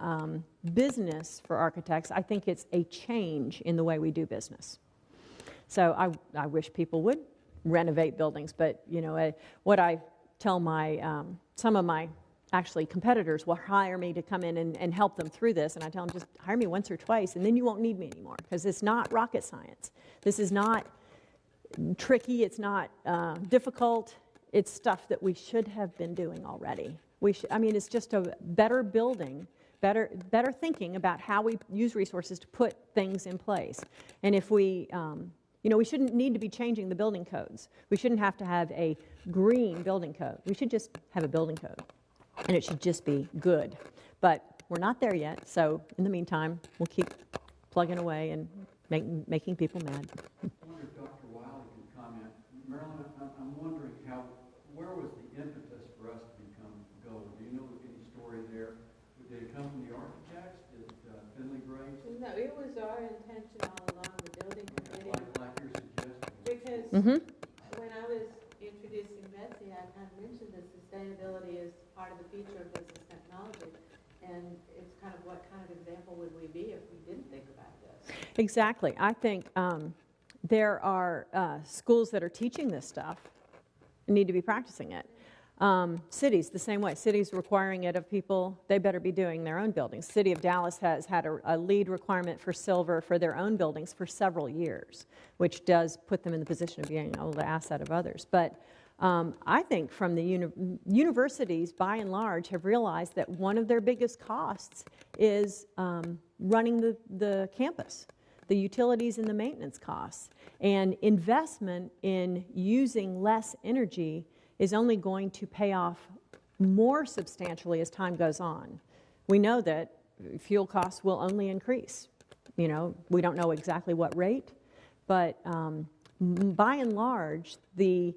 business for architects. I think it's a change in the way we do business. So I wish people would renovate buildings, but what I tell some of my actually competitors will hire me to come in and help them through this, and I tell them, just hire me once or twice and then you won't need me anymore, because it's not rocket science. This is not tricky, it's not difficult, it's stuff that we should have been doing already. It's just a better building, better thinking about how we use resources to put things in place. And if we shouldn't need to be changing the building codes. We shouldn't have to have a green building code. We should just have a building code, and it should just be good. But we're not there yet, so in the meantime, we'll keep plugging away and making people mad. I wonder if Dr. Wiley could comment. Marilyn, I'm wondering where was the impetus for us to become gold? Do you know any story there? Did it come from the architects? Did Finley Graves? No, it was our intention all along, the building committee. Like you're suggesting. Because when I was introducing Betsy, I kind of mentioned that sustainability is part of the future of business technology. And it's kind of, what kind of example would we be if we didn't think about this? Exactly. I think there are schools that are teaching this stuff and need to be practicing it. Cities, the same way. Cities requiring it of people, they better be doing their own buildings. The City of Dallas has had a LEED requirement for silver for their own buildings for several years, which does put them in the position of being able to ask that of others. But I think from the universities, by and large, have realized that one of their biggest costs is running the campus, the utilities and the maintenance costs. And investment in using less energy is only going to pay off more substantially as time goes on. We know that fuel costs will only increase. We don't know exactly what rate, but by and large, the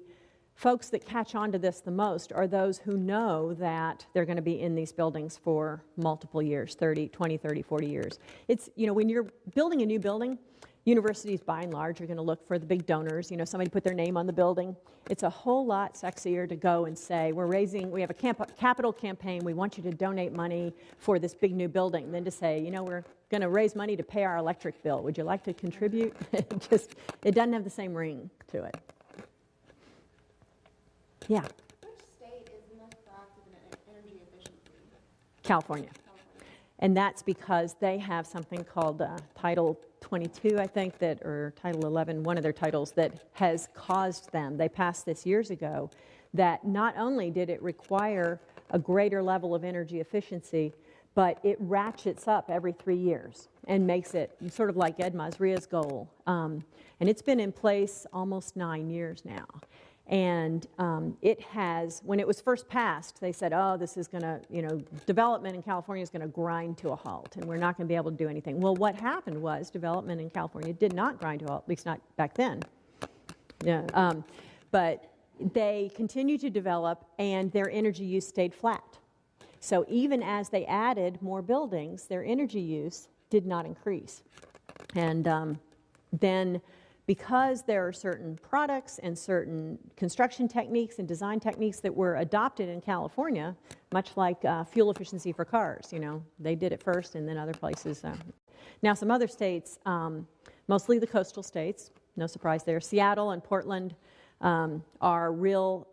folks that catch on to this the most are those who know that they're going to be in these buildings for multiple years, 20, 30, 40 years. It's, when you're building a new building, universities by and large are going to look for the big donors, somebody put their name on the building. It's a whole lot sexier to go and say, we have a capital campaign, we want you to donate money for this big new building, than to say, we're going to raise money to pay our electric bill. Would you like to contribute? It doesn't have the same ring to it. Yeah, Which state is most proactive in energy efficiency? California. And that's because they have something called Title 22, I think, or Title 11, one of their titles, that has caused them, they passed this years ago, that not only did it require a greater level of energy efficiency, but it ratchets up every 3 years and makes it sort of like Ed Masria's goal. And it's been in place almost 9 years now. And it has, when it was first passed, they said, oh, this is going to, development in California is going to grind to a halt, and we're not going to be able to do anything. Well, what happened was development in California did not grind to a halt, at least not back then. Yeah, but they continued to develop, and their energy use stayed flat. So even as they added more buildings, their energy use did not increase. And then, because there are certain products and certain construction techniques and design techniques that were adopted in California, much like fuel efficiency for cars, they did it first and then other places. Now, some other states, mostly the coastal states, no surprise there, Seattle and Portland are real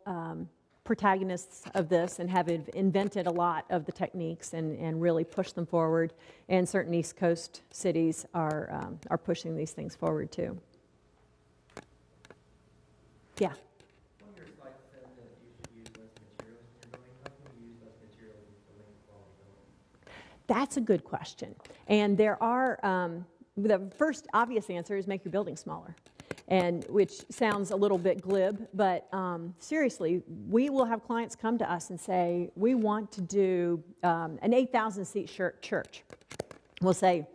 protagonists of this and have invented a lot of the techniques and really pushed them forward. And certain East Coast cities are pushing these things forward too. Yeah. One of your slides said that you should use less materials in your building. How can you use less materials in building quality building? That's a good question. And there are, the first obvious answer is make your building smaller, and which sounds a little bit glib, but seriously, we will have clients come to us and say, we want to do an 8,000 seat church. We'll say,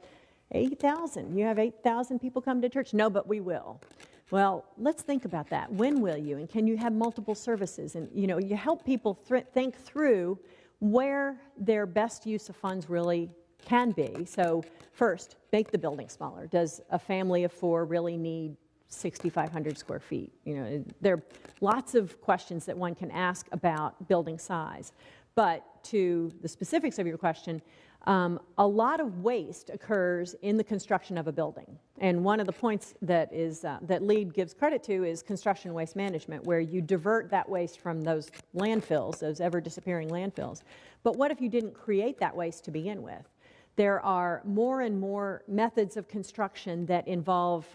8,000? You have 8,000 people come to church? No, but we will. Well, let's think about that. When will you? And can you have multiple services? And, you help people think through where their best use of funds really can be. So first, make the building smaller. Does a family of 4 really need 6,500 square feet? There are lots of questions that one can ask about building size. But to the specifics of your question, a lot of waste occurs in the construction of a building. And one of the points that LEED gives credit to is construction waste management, where you divert that waste from those landfills, those ever-disappearing landfills. But what if you didn't create that waste to begin with? There are more and more methods of construction that involve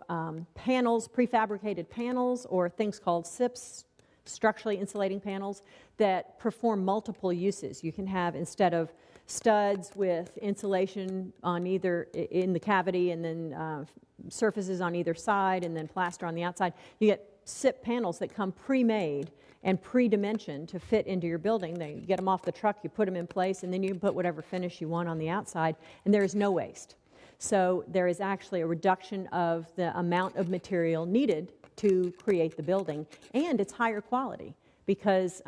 panels, prefabricated panels, or things called SIPs, structurally insulating panels, that perform multiple uses. You can have, instead of studs with insulation on either in the cavity and then surfaces on either side and then plaster on the outside, you get SIP panels that come pre-made and pre-dimensioned to fit into your building. You get them off the truck, you put them in place, and then you can put whatever finish you want on the outside, and there is no waste. So there is actually a reduction of the amount of material needed to create the building, and it's higher quality because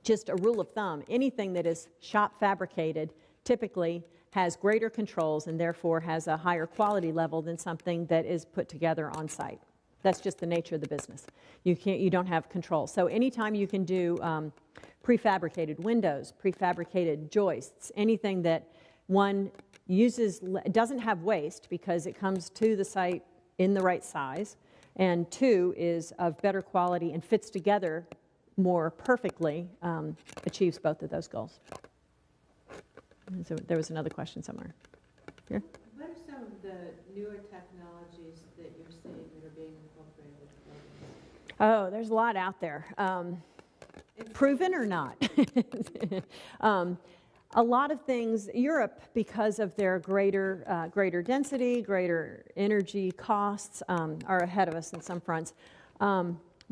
just a rule of thumb, anything that is shop fabricated typically has greater controls and therefore has a higher quality level than something that is put together on site. That's just the nature of the business. You don't have control. So anytime you can do prefabricated windows, prefabricated joists, anything that one uses, doesn't have waste because it comes to the site in the right size, and 2 is of better quality and fits together more perfectly, achieves both of those goals. So there was another question somewhere. Here? What are some of the newer technologies that you're seeing that are being incorporated with buildings? Oh, there's a lot out there. Proven or not? A lot of things, Europe, because of their greater density, greater energy costs, are ahead of us in some fronts.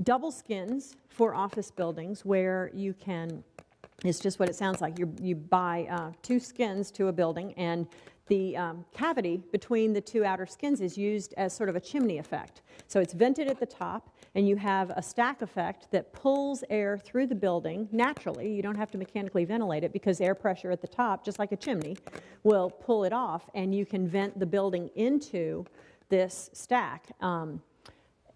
Double skins for office buildings where you can, it's just what it sounds like. You buy 2 skins to a building, and the cavity between the 2 outer skins is used as sort of a chimney effect. So it's vented at the top, and you have a stack effect that pulls air through the building naturally. You don't have to mechanically ventilate it because air pressure at the top, just like a chimney, will pull it off, and you can vent the building into this stack.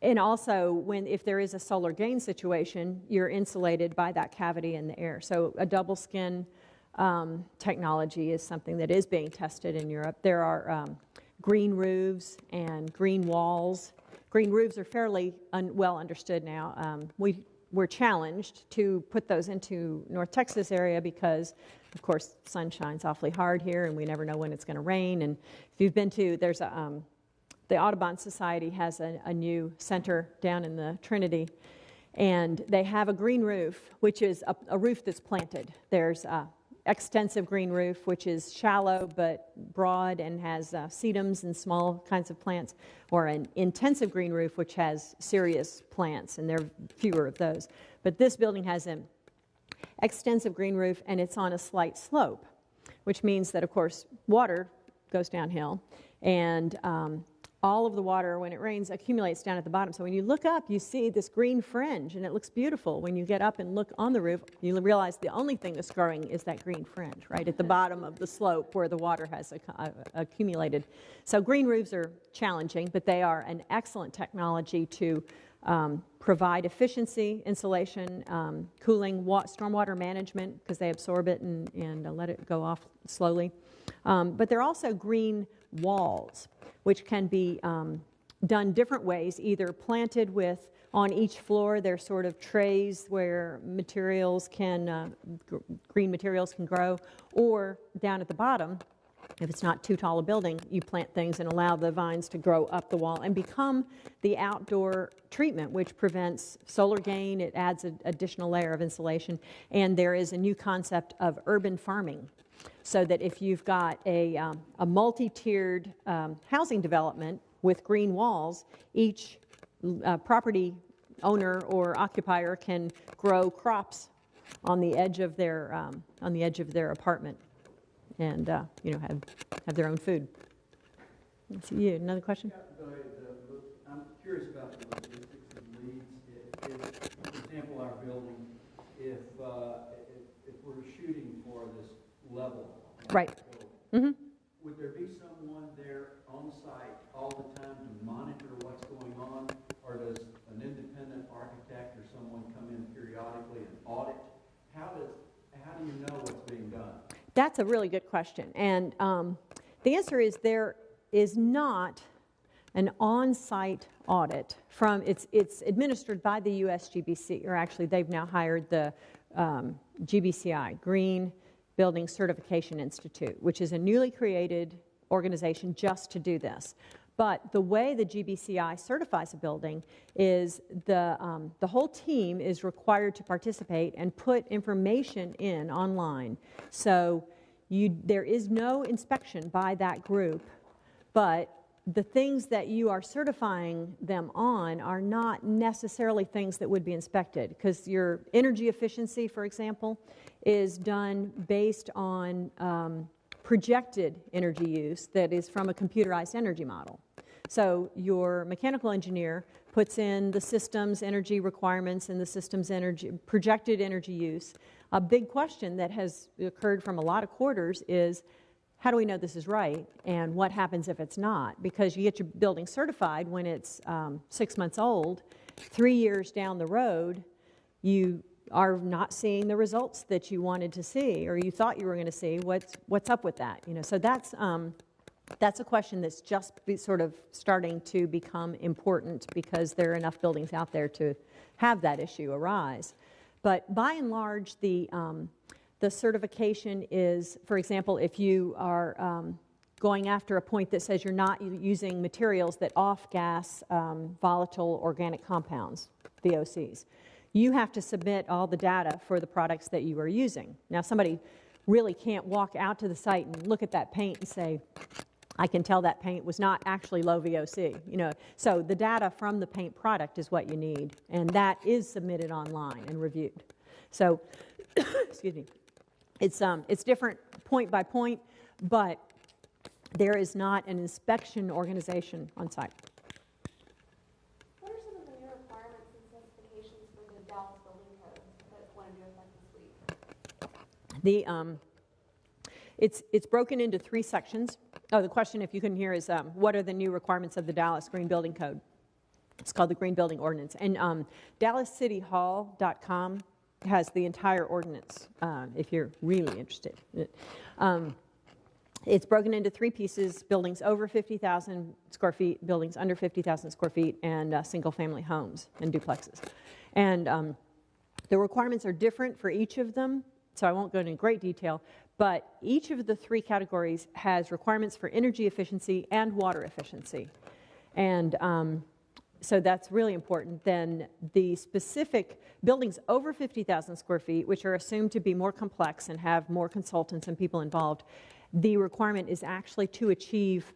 And also, if there is a solar gain situation, you're insulated by that cavity in the air. So a double skin technology is something that is being tested in Europe. There are green roofs and green walls. Green roofs are fairly well understood now. We we're challenged to put those into North Texas area because, of course, sun shines awfully hard here, and we never know when it's going to rain. And if you've been to, there's the Audubon Society has a new center down in the Trinity, and they have a green roof, which is a roof that's planted. There's extensive green roof, which is shallow but broad and has sedums and small kinds of plants, or an intensive green roof, which has serious plants, and there are fewer of those. But this building has an extensive green roof, and it's on a slight slope, which means that, of course, water goes downhill, and all of the water, when it rains, accumulates down at the bottom. So when you look up, you see this green fringe, and it looks beautiful. When you get up and look on the roof, you realize the only thing that's growing is that green fringe, right at the bottom of the slope where the water has accumulated. So green roofs are challenging, but they are an excellent technology to provide efficiency, insulation, cooling, stormwater management, because they absorb it and let it go off slowly. But they're also green walls, which can be done different ways, either planted with, on each floor, they're sort of trays where materials can, green materials can grow, or down at the bottom, if it's not too tall a building, you plant things and allow the vines to grow up the wall and become the outdoor treatment, which prevents solar gain. It adds an additional layer of insulation. And there is a new concept of urban farming, so that if you've got a multi-tiered housing development with green walls, each property owner or occupier can grow crops on the edge of their apartment, and have their own food. Let's see, you another question? I'm curious about the logistics of leads. If, for example, our building, if we're shooting for this level, Right. Mm-hmm. Would there be someone there on site all the time to monitor what's going on, or does an independent architect or someone come in periodically and audit? How do you know what's being done? That's a really good question, and the answer is there is not an on-site audit from. It's administered by the USGBC, or actually they've now hired the GBCI, Green Building Certification Institute, which is a newly created organization just to do this. But the way the GBCI certifies a building is the whole team is required to participate and put information in online. So there is no inspection by that group, but the things that you are certifying them on are not necessarily things that would be inspected, because your energy efficiency, for example, is done based on projected energy use that is from a computerized energy model. So your mechanical engineer puts in the system's energy requirements and the system's projected energy use. A big question that has occurred from a lot of quarters is, how do we know this is right, and what happens if it's not? Because you get your building certified when it's 6 months old. 3 years down the road, you are not seeing the results that you wanted to see, or you thought you were going to see. What's up with that? So that's a question that's just sort of starting to become important, because there are enough buildings out there to have that issue arise. But by and large, the certification is, for example, if you are going after a point that says you're not using materials that off-gas volatile organic compounds, VOCs, you have to submit all the data for the products that you are using. Now, somebody really can't walk out to the site and look at that paint and say, I can tell that paint was not actually low VOC. So the data from the paint product is what you need, and that is submitted online and reviewed. So, excuse me, it's different point by point, but there is not an inspection organization on site. What are some of the new requirements and specifications for the Dallas Building Code that went into effect this week? It's broken into 3 sections. Oh, the question, if you couldn't hear, is what are the new requirements of the Dallas Green Building Code? It's called the Green Building Ordinance. And DallasCityHall.com has the entire ordinance, if you're really interested. It's broken into 3 pieces: buildings over 50,000 square feet, buildings under 50,000 square feet, and single-family homes and duplexes. And The requirements are different for each of them, so I won't go into great detail, but each of the 3 categories has requirements for energy efficiency and water efficiency. And so that's really important. Then the specific buildings over 50,000 square feet, which are assumed to be more complex and have more consultants and people involved, the requirement is actually to achieve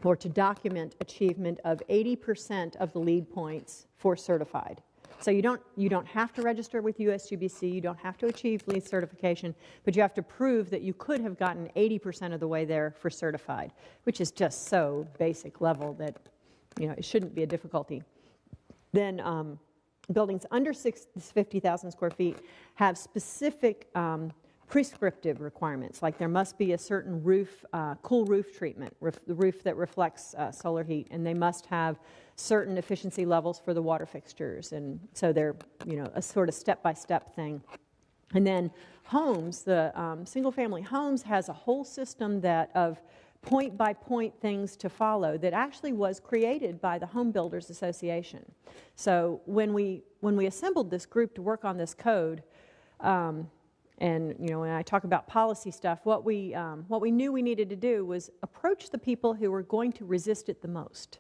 or to document achievement of 80% of the LEED points for certified. So you don't have to register with USGBC, you don't have to achieve LEED certification, but you have to prove that you could have gotten 80% of the way there for certified, which is just so basic level that it shouldn't be a difficulty. Then buildings under 50,000 square feet have specific prescriptive requirements, like there must be a certain roof, cool roof treatment, the roof that reflects solar heat, and they must have certain efficiency levels for the water fixtures, and so they're a sort of step-by-step thing. And then homes, the single-family homes has a whole system of point-by-point things to follow that actually was created by the Home Builders Association. So when we assembled this group to work on this code, and when I talk about policy stuff, what we knew we needed to do was approach the people who were going to resist it the most,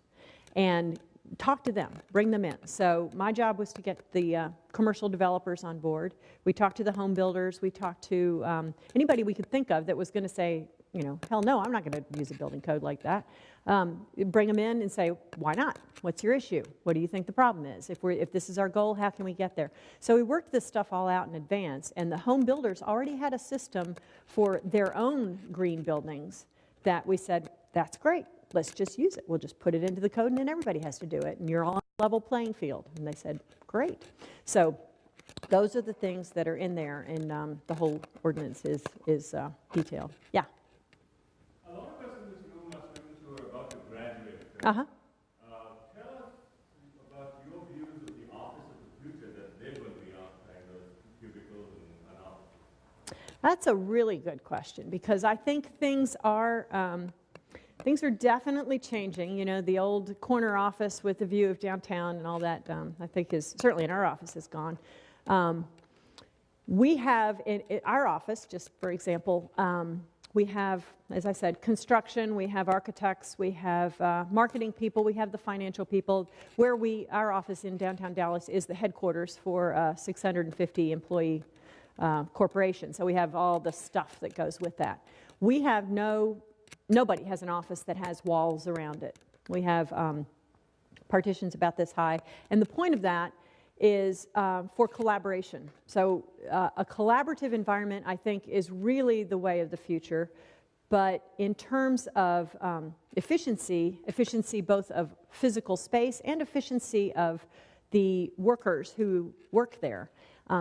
and talk to them, bring them in. So my job was to get the commercial developers on board. We talked to the home builders. We talked to anybody we could think of that was going to say, hell no, I'm not going to use a building code like that. Bring them in and say, why not? What's your issue? What do you think the problem is? If this is our goal, how can we get there? So we worked this stuff all out in advance, and the home builders already had a system for their own green buildings that we said, that's great. Let's just use it. We'll just put it into the code, and then everybody has to do it, and you're all on a level playing field. And they said, great. So those are the things that are in there, and the whole ordinance is detailed. Yeah? A lot of us in this room are students who are about to graduate. Uh-huh. Tell us about your views of the office of the future that they will be occupying, those cubicles and an office. That's a really good question, because I think things are definitely changing. The old corner office with the view of downtown and all that, I think is certainly in our office is gone. We have in our office, just for example, we have, as I said, construction, we have architects, we have marketing people, we have the financial people. Our office in downtown Dallas is the headquarters for a 650 employee corporation. So we have all the stuff that goes with that. We have nobody has an office that has walls around it. We have partitions about this high. And the point of that is for collaboration. So a collaborative environment, I think, is really the way of the future. But in terms of efficiency both of physical space and efficiency of the workers who work there,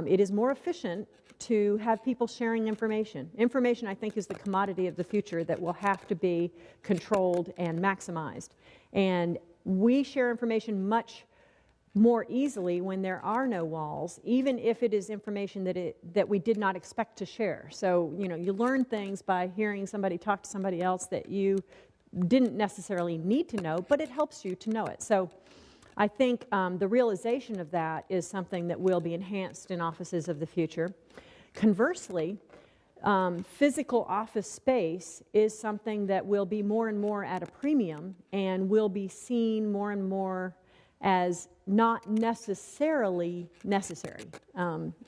it is more efficient to have people sharing information. Information, I think, is the commodity of the future that will have to be controlled and maximized. And we share information much more easily when there are no walls, even if it is information that we did not expect to share. So, you learn things by hearing somebody talk to somebody else that you didn't necessarily need to know, but it helps you to know it. So I think the realization of that is something that will be enhanced in offices of the future. Conversely, physical office space is something that will be more and more at a premium and will be seen more and more as not necessarily necessary.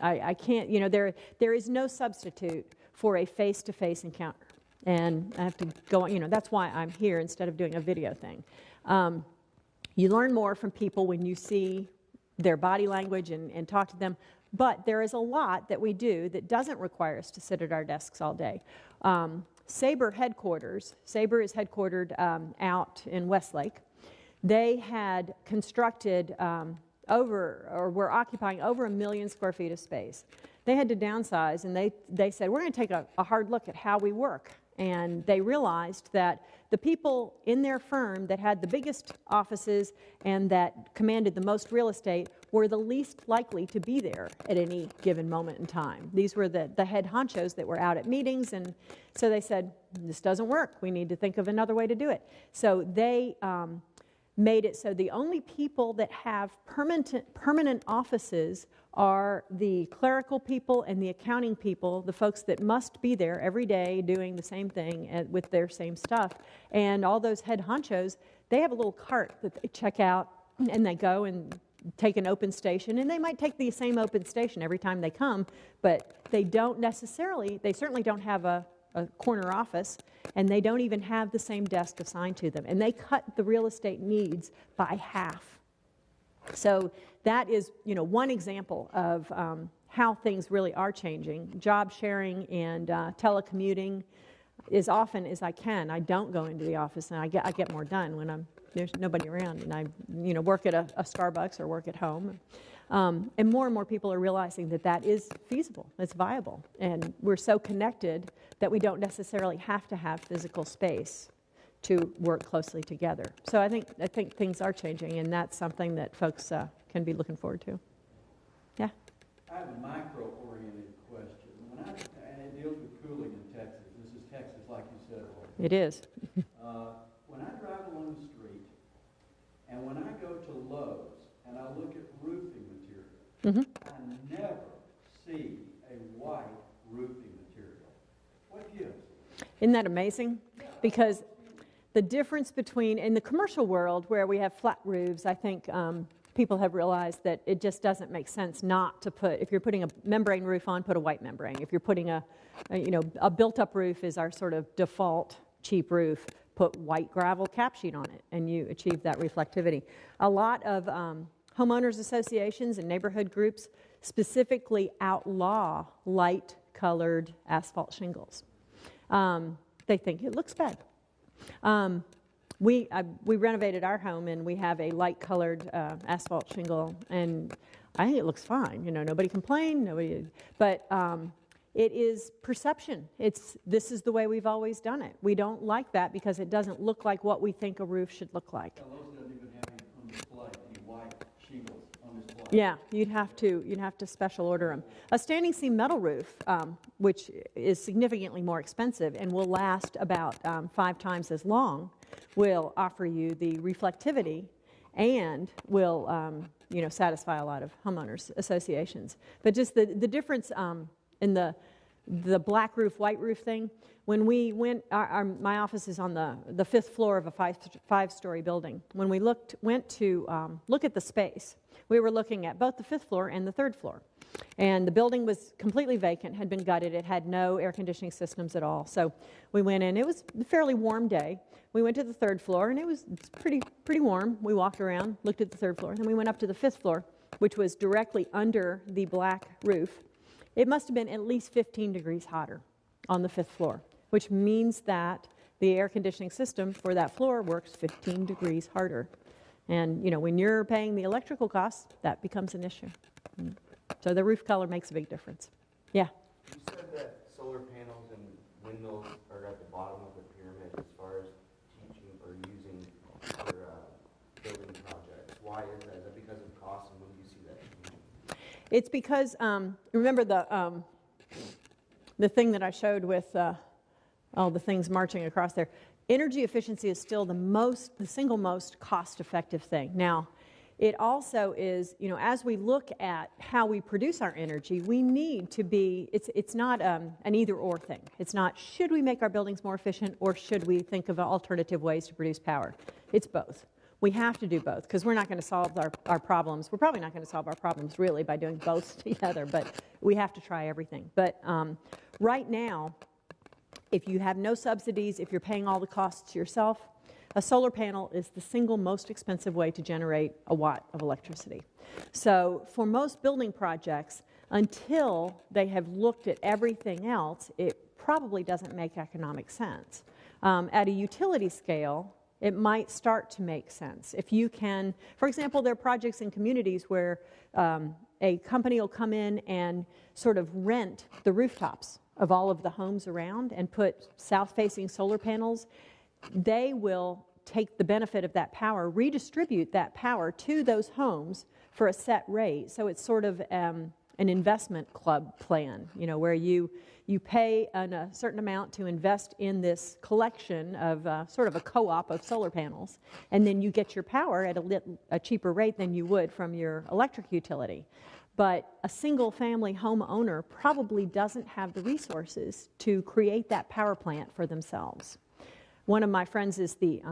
I can't, there is no substitute for a face-to-face encounter. And I have to go on, that's why I'm here instead of doing a video thing. You learn more from people when you see their body language and talk to them. But there is a lot that we do that doesn't require us to sit at our desks all day. Sabre is headquartered out in Westlake. They had constructed were occupying over 1 million square feet of space. They had to downsize, and they said, we're going to take a hard look at how we work. And they realized that the people in their firm that had the biggest offices and that commanded the most real estate were the least likely to be there at any given moment in time. These were the head honchos that were out at meetings, and so they said, this doesn't work. We need to think of another way to do it. So they made it so the only people that have permanent offices are the clerical people and the accounting people, the folks that must be there every day doing the same thing with their same stuff. And all those head honchos, they have a little cart that they check out, and they go and take an open station, and they might take the same open station every time they come, but they certainly don't have a corner office, and they don't even have the same desk assigned to them. And they cut the real estate needs by half. So that is, one example of how things really are changing. Job sharing and telecommuting. As often as I can, I don't go into the office, and I get more done when there's nobody around, and I work at a Starbucks or work at home. And more people are realizing that is feasible, it's viable, and we're so connected that we don't necessarily have to have physical space to work closely together. So I think things are changing, and that's something that folks can be looking forward to. Yeah? I have a micro-oriented question. And it deals with cooling in Texas. This is Texas, like you said. It is. When I drive along the street, and when I go to Lowe's, and I look at roofing material, I never see a white roofing material. What gives? Isn't that amazing? Because the difference between, in the commercial world where we have flat roofs, I think people have realized that it just doesn't make sense not to put, if you're putting a membrane roof on, put a white membrane. If you're putting a built-up roof is our sort of default cheap roof, put white gravel cap sheet on it, and you achieve that reflectivity. A lot of homeowners associations and neighborhood groups specifically outlaw light-colored asphalt shingles. They think it looks bad. We renovated our home, and we have a light-colored asphalt shingle, and I think it looks fine. Nobody complained, but it is perception. This is the way we've always done it. We don't like that because it doesn't look like what we think a roof should look like. Lowe's doesn't even have any on display, any white shingles on display. Yeah, you'd have to special order them. A standing seam metal roof, which is significantly more expensive and will last about 5 times as long, will offer you the reflectivity and will satisfy a lot of homeowners associations. But just the difference in the black roof, white roof thing, when we went, my office is on the 5th floor of a five-story building. When we went to look at the space, we were looking at both the 5th floor and the 3rd floor. And the building was completely vacant, had been gutted. It had no air conditioning systems at all. So we went in. It was a fairly warm day. We went to the 3rd floor, and it's pretty warm. We walked around, looked at the 3rd floor, and then we went up to the 5th floor, which was directly under the black roof. It must have been at least 15 degrees hotter on the 5th floor, which means that the air conditioning system for that floor works 15 degrees harder. And, when you're paying the electrical costs, that becomes an issue. So the roof color makes a big difference. Yeah? You said that solar panels and windmills are at the bottom of the pyramid as far as teaching or using for building projects. Why is that? Is that because of cost, and when do you see that changing? It's because, remember the thing that I showed with all the things marching across there? Energy efficiency is still the single most cost-effective thing. Now, it also is, as we look at how we produce our energy, we need to be, it's not an either-or thing. It's not, should we make our buildings more efficient, or should we think of alternative ways to produce power? It's both. We have to do both, because we're not going to solve our problems. We're probably not going to solve our problems, really, by doing both together, but we have to try everything. But right now, if you have no subsidies, if you're paying all the costs yourself, a solar panel is the single most expensive way to generate a watt of electricity. So for most building projects, until they have looked at everything else, it probably doesn't make economic sense. At a utility scale, it might start to make sense. If you can, for example, there are projects in communities where a company will come in and sort of rent the rooftops of all of the homes around and put south-facing solar panels. They will take the benefit of that power, redistribute that power to those homes for a set rate. So it's sort of an investment club plan, where you pay a certain amount to invest in this collection of sort of a co-op of solar panels, and then you get your power at a cheaper rate than you would from your electric utility. but a single-family homeowner probably doesn't have the resources to create that power plant for themselves. One of my friends is the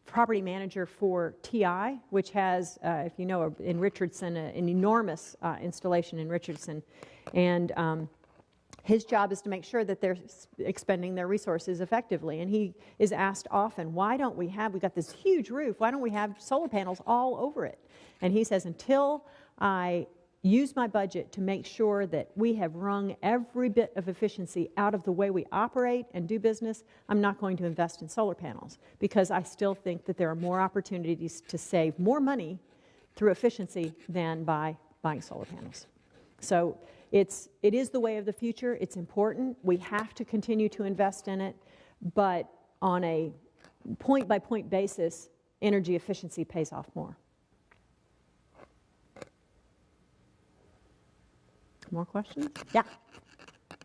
property manager for TI, which has, if you know, in Richardson, an enormous installation in Richardson. And his job is to make sure that they're expending their resources effectively. And he is asked often, why don't we got this huge roof, why don't we have solar panels all over it? And he says, until I use my budget to make sure that we have wrung every bit of efficiency out of the way we operate and do business, I'm not going to invest in solar panels, because I still think that there are more opportunities to save more money through efficiency than by buying solar panels. So it is the way of the future. It's important. We have to continue to invest in it, but on a point-by-point basis, energy efficiency pays off more. More questions? Yeah. Have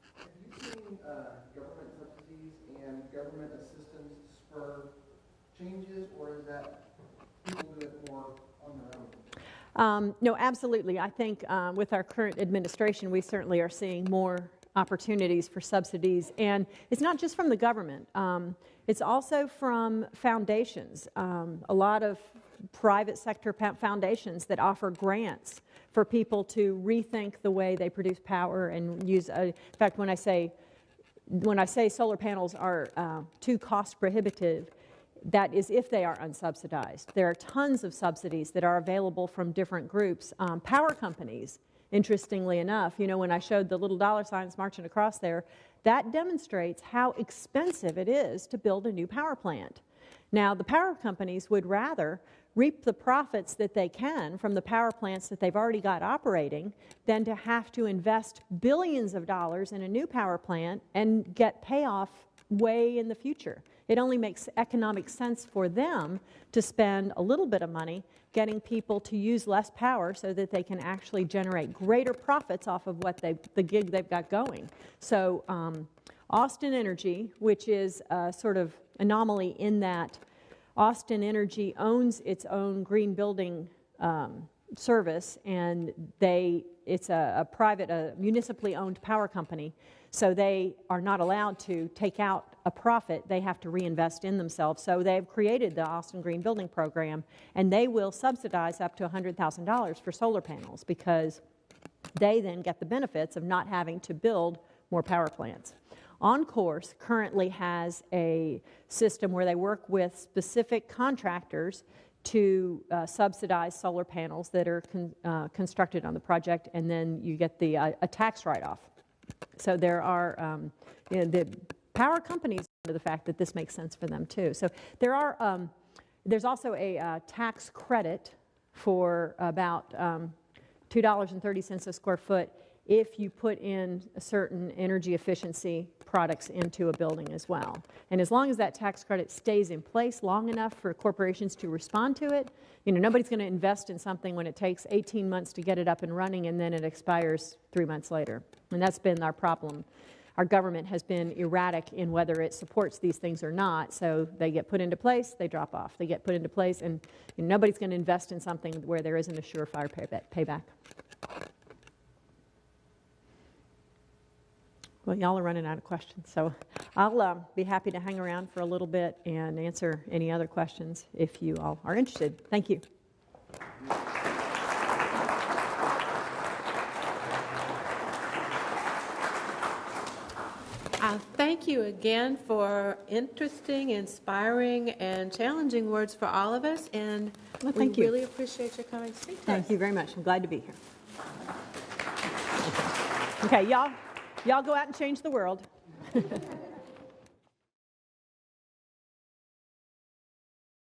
you seen government subsidies and government assistance spur changes, or is that people do it more on their own? No, absolutely. I think with our current administration, we certainly are seeing more opportunities for subsidies. And it's not just from the government. It's also from foundations. A lot of private sector foundations that offer grants for people to rethink the way they produce power and use. In fact, when I say solar panels are too cost prohibitive, that is if they are unsubsidized. There are tons of subsidies that are available from different groups. Power companies, interestingly enough, you know, when I showed the little dollar signs marching across there, that demonstrates how expensive it is to build a new power plant. Now, the power companies would rather reap the profits that they can from the power plants that they've already got operating than to have to invest billions of dollars in a new power plant and get payoff way in the future. It only makes economic sense for them to spend a little bit of money getting people to use less power so that they can actually generate greater profits off of what the gig they've got going. So Austin Energy, which is a sort of anomaly in that Austin Energy owns its own green building service, and it's a private, municipally owned power company, so they are not allowed to take out a profit. They have to reinvest in themselves. So they've created the Austin Green Building Program, and they will subsidize up to $100,000 for solar panels, because they then get the benefits of not having to build more power plants. OnCourse currently has a system where they work with specific contractors to subsidize solar panels that are constructed on the project, and then you get a tax write-off. So there are the power companies know the fact that this makes sense for them too. So there's also a tax credit for about $2.30 a square foot if you put in a certain energy efficiency products into a building as well. And as long as that tax credit stays in place long enough for corporations to respond to it, you know, nobody's going to invest in something when it takes 18 months to get it up and running and then it expires 3 months later. And that's been our problem. Our government has been erratic in whether it supports these things or not, so they get put into place, they drop off. They get put into place, and you know, nobody's going to invest in something where there isn't a surefire payback. Well, y'all are running out of questions, so I'll be happy to hang around for a little bit and answer any other questions if you all are interested. Thank you. Thank you again for interesting, inspiring, and challenging words for all of us, and we really appreciate your coming to speak to us. Thank you very much. I'm glad to be here. Okay, y'all go out and change the world.